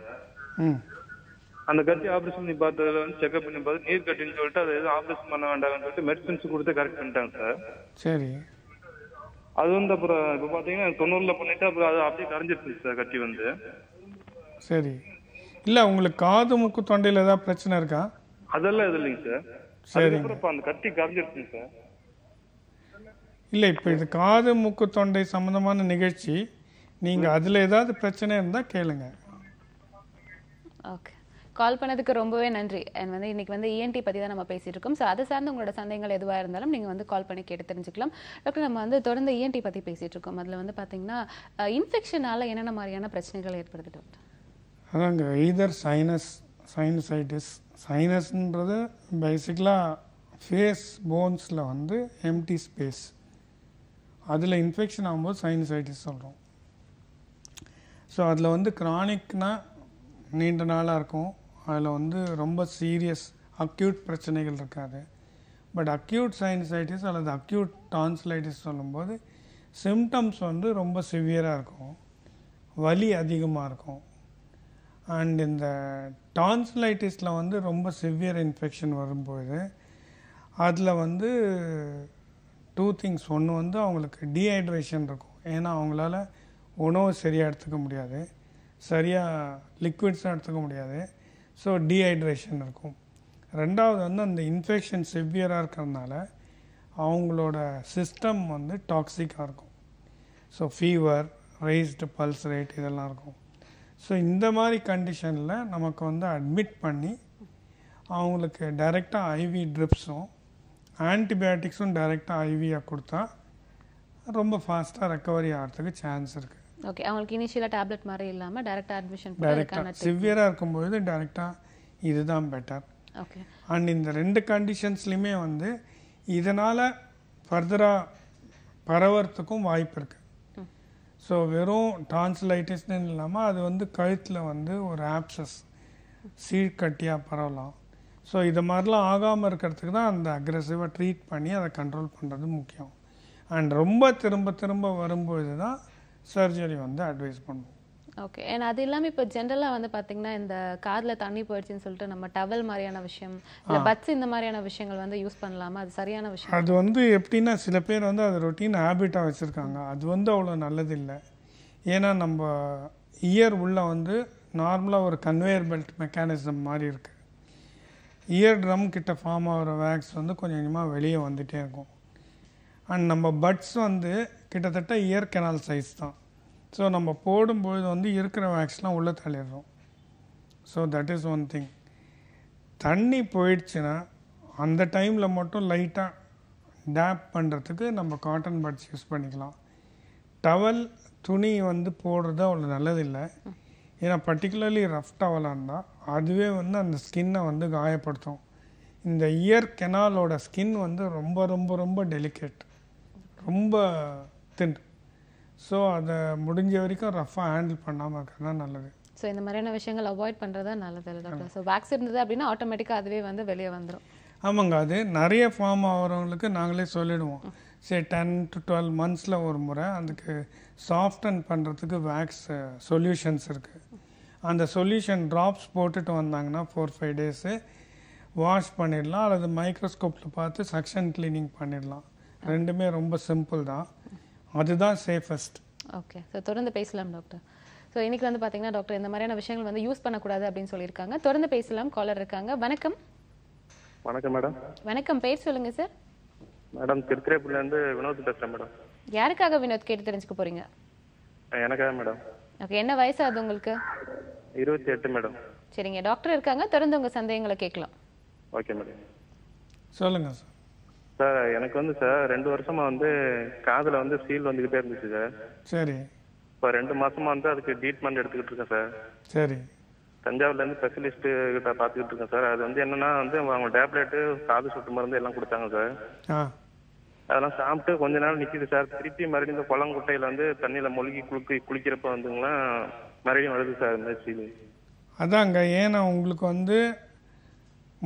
அந்த கட்டி ஆப்ரேஷன் பண்ணி பார்த்ததுல வந்து செக்அப் பண்ணி பார்த்து நீர் கட்டின்னு சொல்லிட்டு அதை எதுவும் ஆப்ரேஷன் பண்ண வேண்டாம்னு சொல்லிட்டு மெடிசன்ஸ் கொடுத்து கரெக்ட் பண்ணிட்டாங்க சார். சரி. அது வந்து அப்புறம் இப்போ பார்த்தீங்கன்னா 90ல பண்ணிட்டு அப்புறம் அது அப்படியே கரைஞ்சிருச்சு சார் கட்டி வந்து. சரி. இல்லை, உங்களுக்கு காது மூக்கு தொண்டையில் ஏதாவது பிரச்சனை இருக்கா? அதெல்லாம் எது இல்லைங்க சார். சரி. இப்போ அந்த கட்டி கரைஞ்சிருச்சுங்க சார். இல்லை, இப்போ இது காது மூக்கு தொண்டை சம்மந்தமான நிகழ்ச்சி. நீங்கள் அதில் ஏதாவது பிரச்சனை இருந்தால் கேளுங்க. ஓகே, கால் பண்ணதுக்கு ரொம்பவே நன்றி. அண்ட் வந்து இன்னைக்கு வந்து ENT பற்றி தான் நம்ம பேசிட்டு இருக்கோம். ஸோ அதை சார்ந்து உங்களோட சந்தேகங்கள் எதுவாக இருந்தாலும் நீங்கள் வந்து கால் பண்ணி கேட்டு தெரிஞ்சுக்கலாம். டாக்டர், நம்ம வந்து தொடர்ந்து ENT பற்றி பேசிட்டு இருக்கோம். அதில் வந்து பார்த்தீங்கன்னா இன்ஃபெக்ஷனால என்னென்ன மாதிரியான பிரச்சனைகள் ஏற்படுது டாக்டர்? அதாங்க, எய்தர் சைனசைட்டிஸ். சைனஸ்ன்றது பேசிக்கலாக ஃபேஸ் போன்ஸில் வந்து எம்டி ஸ்பேஸ், அதில் இன்ஃபெக்ஷன் ஆகும்போது சைனசைட்டிஸ் சொல்கிறோம். ஸோ அதில் வந்து க்ரானிக்னா நீண்ட நாளாக இருக்கும். அதில் வந்து ரொம்ப சீரியஸ் அக்யூட் பிரச்சனைகள் இருக்காது. பட் அக்யூட் சைனசைட்டிஸ் அல்லது அக்யூட் டான்சிலைட்டிஸ் சொல்லும்போது சிம்டம்ஸ் வந்து ரொம்ப சிவியராக இருக்கும், வலி அதிகமாக இருக்கும். அண்ட் இந்த டான்சிலைட்டிஸில் வந்து ரொம்ப சிவியர் இன்ஃபெக்ஷன் வரும்போது அதில் வந்து 2 திங்ஸ். ஒன்று வந்து அவங்களுக்கு டீஹைட்ரேஷன் இருக்கும், ஏன்னா அவங்களால உணவு சரியாக எடுத்துக்க முடியாது, சரியாக லிக்விட்ஸாக எடுத்துக்க முடியாது. ஸோ டீஹைட்ரேஷன் இருக்கும். ரெண்டாவது வந்து அந்த இன்ஃபெக்ஷன் சிவியராக இருக்கிறதுனால அவங்களோட சிஸ்டம் வந்து டாக்ஸிக்காக இருக்கும். So fever, raised pulse rate இதெல்லாம் இருக்கும். ஸோ இந்த மாதிரி கண்டிஷனில் நமக்கு வந்து அட்மிட் பண்ணி அவங்களுக்கு டைரெக்டாக ஐவி ட்ரிப்ஸும் ஆன்டிபயோட்டிக்ஸும் டைரெக்டாக ஐவியாக கொடுத்தா ரொம்ப ஃபாஸ்ட்டாக ரெக்கவரி ஆகிறதுக்கு சான்ஸ் இருக்குது. ஓகே, அவங்களுக்கு இனிஷியலாக டேப்லெட் மாதிரி இல்லாமல் டைரெக்டாக அட்மிஷன் டைரெக்டாக சிவியராக இருக்கும்போது டைரெக்டாக இதுதான் பெட்டர். ஓகே. அண்ட் இந்த 2 கண்டிஷன்ஸ்லையுமே வந்து இதனால் ஃபர்தராக பரவறதுக்கும் வாய்ப்பு இருக்குது. ஸோ வெறும் டான்சிலைட்டிஸ்னு இல்லாமல் அது வந்து கழுத்தில் வந்து ஒரு ஆப்சஸ் சீழ்கட்டியாக பரவலாம். ஸோ இது மாதிரிலாம் ஆகாமல் இருக்கிறதுக்கு தான் அந்த அக்ரெசிவாக ட்ரீட் பண்ணி அதை கண்ட்ரோல் பண்ணுறது முக்கியம். அண்ட் ரொம்ப திரும்ப திரும்ப வரும்போது தான் சர்ஜரி வந்து அட்வைஸ் பண்ணுவோம். ஓகே. அண்ட் அது இல்லாமல் இப்போ ஜென்ரலாக வந்து பார்த்தீங்கன்னா இந்த காதில் தண்ணி போயிடுச்சுன்னு சொல்லிட்டு நம்ம டவல் மாதிரியான விஷயம், இல்லை பட்ஸ் இந்த மாதிரியான விஷயங்கள் வந்து யூஸ் பண்ணலாமா? அது சரியான விஷயம்? அது வந்து எப்படின்னா சில பேர் வந்து அது ரொட்டீன் ஹேபிட்டாக வச்சுருக்காங்க. அது வந்து அவ்வளோ நல்லதில்லை. ஏன்னா நம்ம இயர் உள்ளே வந்து நார்மலாக ஒரு கன்வேயர் பெல்ட் மெக்கானிசம் மாதிரி இருக்குது. இயர் ட்ரம் கிட்ட ஃபார்ம் ஆகிற வேக்ஸ் வந்து கொஞ்சம் கொஞ்சமாக வெளியே வந்துகிட்டே இருக்கும். அண்ட் நம்ம பட்ஸ் வந்து கிட்டத்தட்ட இயர் கெனால் சைஸ் தான். ஸோ நம்ம போடும்பொழுது வந்து இருக்கிற வேக்ஸ்லாம் உள்ளே தள்ளிடுறோம். So that is one thing. தண்ணி போயிடுச்சுன்னா அந்த டைமில் மட்டும் லைட்டாக டேப் பண்ணுறதுக்கு நம்ம காட்டன் பட்ஸ் யூஸ் பண்ணிக்கலாம். டவல் துணி வந்து போடுறது அவ்வளோ நல்லதில்லை. ஏன்னா பர்டிகுலர்லி ரஃப் டவலாக இருந்தால் அதுவே வந்து அந்த ஸ்கின்னை வந்து காயப்படுத்தும். இந்த இயர் கெனாலோட ஸ்கின் வந்து ரொம்ப ரொம்ப ரொம்ப டெலிகேட், ரொம்ப தின். ஸோ அதை முடிஞ்ச வரைக்கும் ரஃபாக ஹேண்டில் பண்ணாமல் இருக்கிறது தான் நல்லது. ஸோ இந்த மாதிரியான விஷயங்கள் அவாய்ட் பண்ணுறது தான் நல்லது டாக்டர். ஸோ வேக்ஸ் இருந்தது அப்படின்னா ஆட்டோமேட்டிக்காக அதுவே வந்து வெளியே வந்துடும். ஆமாங்க, அது நிறைய ஃபார்ம் ஆகிறவங்களுக்கு நாங்களே சொல்லிடுவோம். சரி 10 to 12 monthஸில் ஒரு முறை அதுக்கு சாஃப்டன் பண்ணுறதுக்கு வேக்ஸ் சொல்யூஷன்ஸ் இருக்குது. அந்த சொல்யூஷன் ட்ராப்ஸ் போட்டுட்டு வந்தாங்கன்னா 4-5 days வாஷ் பண்ணிடலாம், அல்லது மைக்ரோஸ்கோப்பில் பார்த்து சக்ஷன் கிளீனிங் பண்ணிடலாம். ரெண்டுமே ரொம்ப சிம்பிள் தான், அதுதான் சேஃபஸ்ட். ஓகே, ஸோ தொடர்ந்து பேசலாம் டாக்டர். ஸோ இன்னைக்கு வந்து பார்த்தீங்கன்னா டாக்டர் இந்த மாதிரியான விஷயங்கள் வந்து யூஸ் பண்ணக்கூடாது அப்படின்னு சொல்லியிருக்காங்க. தொடர்ந்து பேசலாம். காலர் இருக்காங்க. வணக்கம். வணக்கம் மேடம். வணக்கம், பேர் சொல்லுங்க சார். மேடம் திருத்திரேப்பூர்லேருந்து வினோத் பேசுகிறேன் மேடம். யாருக்காக வினோத் கேட்டு தெரிஞ்சுக்க போறீங்க? எனக்காக மேடம். ஓகே, என்ன வயசு ஆகுது உங்களுக்கு? 28 மேடம். சரிங்க, டாக்டர் இருக்காங்க, தொடர்ந்து உங்க சந்தேகங்களை கேட்கலாம். ஓகே மேடம், சொல்லுங்க சார். சார் எனக்கு வந்து சார் 2 வருஷமா வந்து காதுல வந்து சீல் வந்துகிட்டே இருந்துச்சு சார். சரி. இப்போ 2 மாசமா வந்து அதுக்கு ட்ரீட்மெண்ட் எடுத்துக்கிட்டு இருக்கேன் சார். சரி. தஞ்சாவூர்லேருந்து ஸ்பெஷலிஸ்ட் கிட்ட பார்த்துக்கிட்டு இருக்கேன் சார். அது வந்து என்னன்னா வந்து அவங்க டேப்லெட்டு, காது சொட்டு மருந்து எல்லாம் கொடுத்தாங்க சார். அதெல்லாம் சாப்பிட்டு கொஞ்ச நாள் நிற்கிது சார். திருப்பி மறுபடியும் இந்த குளங்குட்டையில் வந்து தண்ணியில் மூழ்கி குளிக்கிறப்ப வந்துங்களா மறுபடியும் வருது சார் இந்த சீல். அதாங்க, ஏன்னா உங்களுக்கு வந்து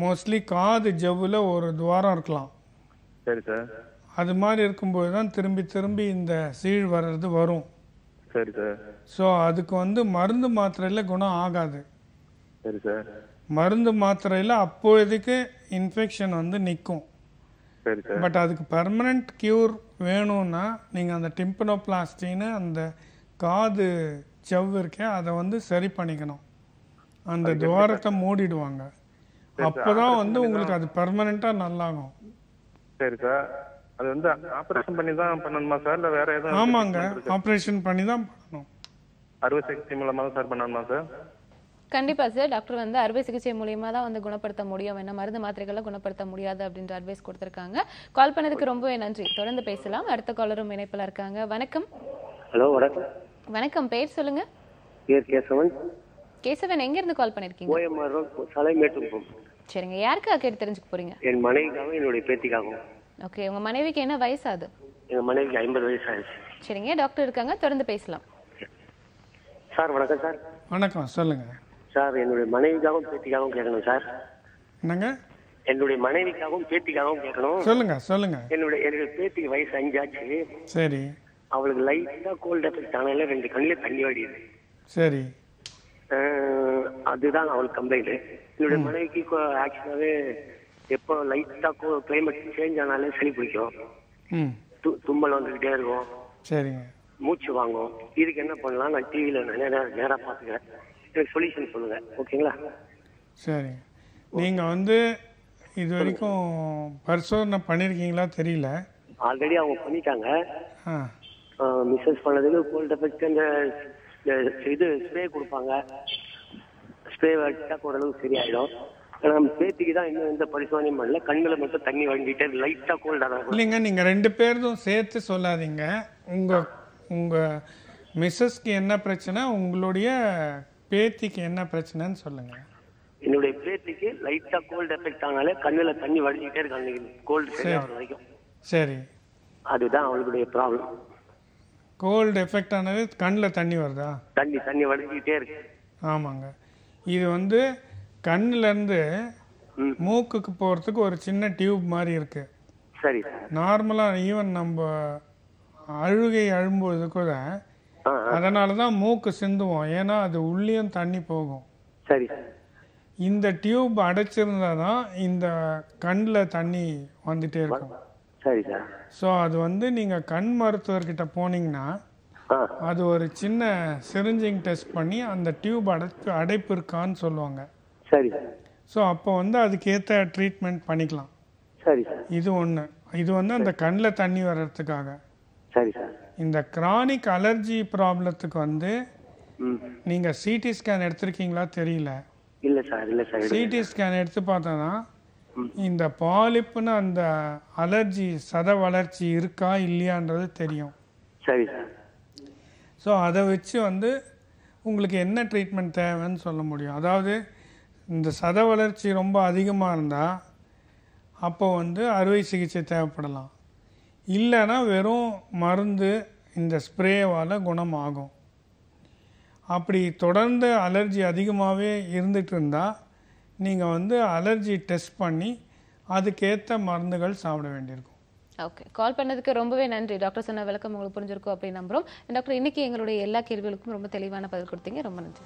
மோஸ்ட்லி காது ஜவ்வில் ஒரு துவாரம் இருக்கலாம். சரி சார். அது மாதிரி இருக்கும்போது தான் திரும்பி திரும்பி இந்த சீழ் வர்றது வரும். சரி சார். ஸோ அதுக்கு வந்து மருந்து மாத்திரையில் குணம் ஆகாது. சரி சார். மருந்து மாத்திரையில் அப்போதைக்கு இன்ஃபெக்ஷன் வந்து நிற்கும். சரி சார். பட் அதுக்கு பெர்மனண்ட் கியூர் வேணும்னா நீங்கள் அந்த டிம்பனோபிளாஸ்டின்னு அந்த காது செவ் இருக்கே அதை வந்து சரி பண்ணிக்கணும். அந்த துவாரத்தை மூடிடுவாங்க. அப்போதான் வந்து உங்களுக்கு அது பெர்மனண்ட்டாக நல்லாகும். சரி சார். அது வந்து ஆபரேஷன் பண்ணி தான் பண்ணணுமா சார், இல்லை வேற எதுவும்? ஆமாங்க, ஆபரேஷன் பண்ணி தான் பண்ணணும். அறுவை சிகிச்சை மூலமா தான் சார் பண்ணணுமா சார்? கண்டிப்பா சார், டாக்டர் வந்து அறுவை சிகிச்சை மூலியமா தான் வந்து குணப்படுத்த முடியும், என்ன மருந்து மாத்திரைகளை குணப்படுத்த முடியாது அப்படின்ற அட்வைஸ் கொடுத்திருக்காங்க. கால் பண்ணதுக்கு ரொம்பவே நன்றி. தொடர்ந்து பேசலாம். அடுத்த காலரும் இணைப்புல இருக்காங்க. வணக்கம். ஹலோ, வணக்கம். வணக்கம், பேர் சொல்லுங்க. பேர் கேசவன். கேசவன், எங்க இருந்து கால் பண்ணிருக்கீங்க? ஓஎம்ஆர் சாலைமேட்டுக்குப்பம். சரிங்க, யாருக்காக கேட்டு தெரிஞ்சுக்க போறீங்க? என் மனைவிக்காகவும் என்னுடைய பேத்திக்காகவும். ஓகே, உங்க மனைவிக்கு என்ன வயசாது? எங்க மனைவிக்கு 50 வயசு ஆயிடுச்சு. சரிங்க, டாக்டர் இருக்காங்க, தொடர்ந்து பேசலாம். சார் வணக்கம் சார். வணக்கம், சொல்லுங்க சார். என்னுடைய மனைவிக்காகவும் பேத்திக்காகவும் கேட்கணும் சார். என்னங்க? என்னுடைய மனைவிக்காகவும் பேத்திக்காகவும் கேட்கணும். சொல்லுங்க சொல்லுங்க. என்னுடைய பேத்திக்கு வயசு 5 ஆச்சு. சரி. அவளுக்கு லைட்டா கோல்ட் எஃபெக்ட் ஆனால 2 கண்ணிலே தண்ணி வடியுது. சரி. அதுதான் அவளுக்கு கம்ப்ளைண்ட். என்னுடைய மனைவிக்கு ஆக்சுவலாவே எப்போ லைட்டா கிளைமேட் சேஞ்ச் ஆனாலே சளி பிடிக்கும், தும்மல் வந்துகிட்டே இருக்கும். சரிங்க. மூச்சு வாங்கும். இதுக்கு என்ன பண்ணலாம்? நான் டிவியில நேரா பாத்துக்கிறேன். எனக்கு சொல்யூஷன் சொல்லுங்க. ஓகேங்களா? சரி. நீங்க வந்து இது வரைக்கும் பரிசோதனை பண்ணிருக்கீங்களா தெரியல. ஆல்ரெடி அவங்க பண்ணிட்டாங்க. மிஸ்ஸஸ் பண்ணதுக்கு கோல்ட் எஃபெக்ட் இந்த இது ஸ்ப்ரே கொடுப்பாங்க. ஸ்ப்ரே வச்சா ஓரளவுக்கு சரியாயிடும். நம்ம பேத்திக்கு தான் இன்னும் எந்த பரிசோதனையும் பண்ணல. கண்ணில் மட்டும் தண்ணி வாங்கிட்டு லைட்டா கோல்டா தான். இல்லைங்க, நீங்க 2 பேரும் சேர்த்து சொல்லாதீங்க. உங்க மிஸ்ஸஸ்க்கு என்ன பிரச்சனை, உங்களுடைய பேத்திக்கு என்ன பிரச்சனைன்னு சொல்லுங்க. என்னுடைய பேத்திக்கு லைட்டா கோல்ட் எஃபெக்ட் ஆனாலே கண்ணுல தண்ணி வடிஞ்சிட்டே இருக்காங்க கோல்டு சரியாகிற வரைக்கும். சரி. அதுதான் அவளுடைய ப்ராப்ளம். கோல்டு எஃபெக்ட் ஆனது கண்ணில் தண்ணி வருதா? தண்ணி வடிஞ்சிட்டே இருக்கு. ஆமாங்க. இது வந்து கண்ணிலேருந்து மூக்குக்கு போகிறதுக்கு ஒரு சின்ன டியூப் மாதிரி இருக்கு. சரி. நார்மலாக ஈவன் நம்ம அழுகை அழும்போது கூட அதனால தான் மூக்கு சிந்துவோம், ஏன்னா அது உள்ளேயும் தண்ணி போகும். சரி. இந்த டியூப் அடைச்சிருந்தா தான் இந்த கண்ணில் தண்ணி வந்துட்டே இருக்கும். சரி சார். ஸோ அது வந்து நீங்கள் கண் மருத்துவர்கிட்ட போனீங்கன்னா அது ஒரு சின்ன சிரிஞ்சிங் டெஸ்ட் பண்ணி அந்த டியூப் அடைப்பு இருக்கான்னு சொல்லுவாங்க. சரி. ஸோ அப்போ வந்து அதுக்கேற்ற ட்ரீட்மெண்ட் பண்ணிக்கலாம். சரி சார். இது ஒன்று. இது வந்து அந்த கண்ணில் தண்ணி வர்றதுக்காக. சரி சார். இந்த கிரானிக் அலர்ஜி ப்ராப்ளத்துக்கு வந்து நீங்கள் சிடி ஸ்கேன் எடுத்திருக்கீங்களா தெரியல. இல்லை சார், இல்லை சார். சிடி ஸ்கேன் எடுத்து பார்த்தோன்னா இந்த பாலிப்புன்னு அந்த அலர்ஜி சத வளர்ச்சி இருக்கா இல்லையான்றது தெரியும். சரி சார். ஸோ அதை வச்சு வந்து உங்களுக்கு என்ன ட்ரீட்மெண்ட் தேவைன்னு சொல்ல முடியும். அதாவது இந்த சத வளர்ச்சி ரொம்ப அதிகமாக இருந்தால் அப்போ வந்து அறுவை சிகிச்சை தேவைப்படலாம். இல்லைன்னா வெறும் மருந்து இந்த ஸ்ப்ரேவால் குணமாகும். அப்படி தொடர்ந்து அலர்ஜி அதிகமாகவே இருந்துகிட்டு இருந்தால் நீங்கள் வந்து அலர்ஜி டெஸ்ட் பண்ணி அதுக்கேற்ற மருந்துகள் சாப்பிட வேண்டியிருக்கும். ஓகே, கால் பண்ணதுக்கு ரொம்பவே நன்றி. டாக்டர் சொன்ன விளக்கம் உங்களுக்கு புரிஞ்சிருக்கும் அப்படின்னு நம்புகிறோம். டாக்டர், இன்னைக்கு எங்களுடைய எல்லா கேள்விகளுக்கும் ரொம்ப தெளிவான பதில் கொடுத்தீங்க. ரொம்ப நன்றி.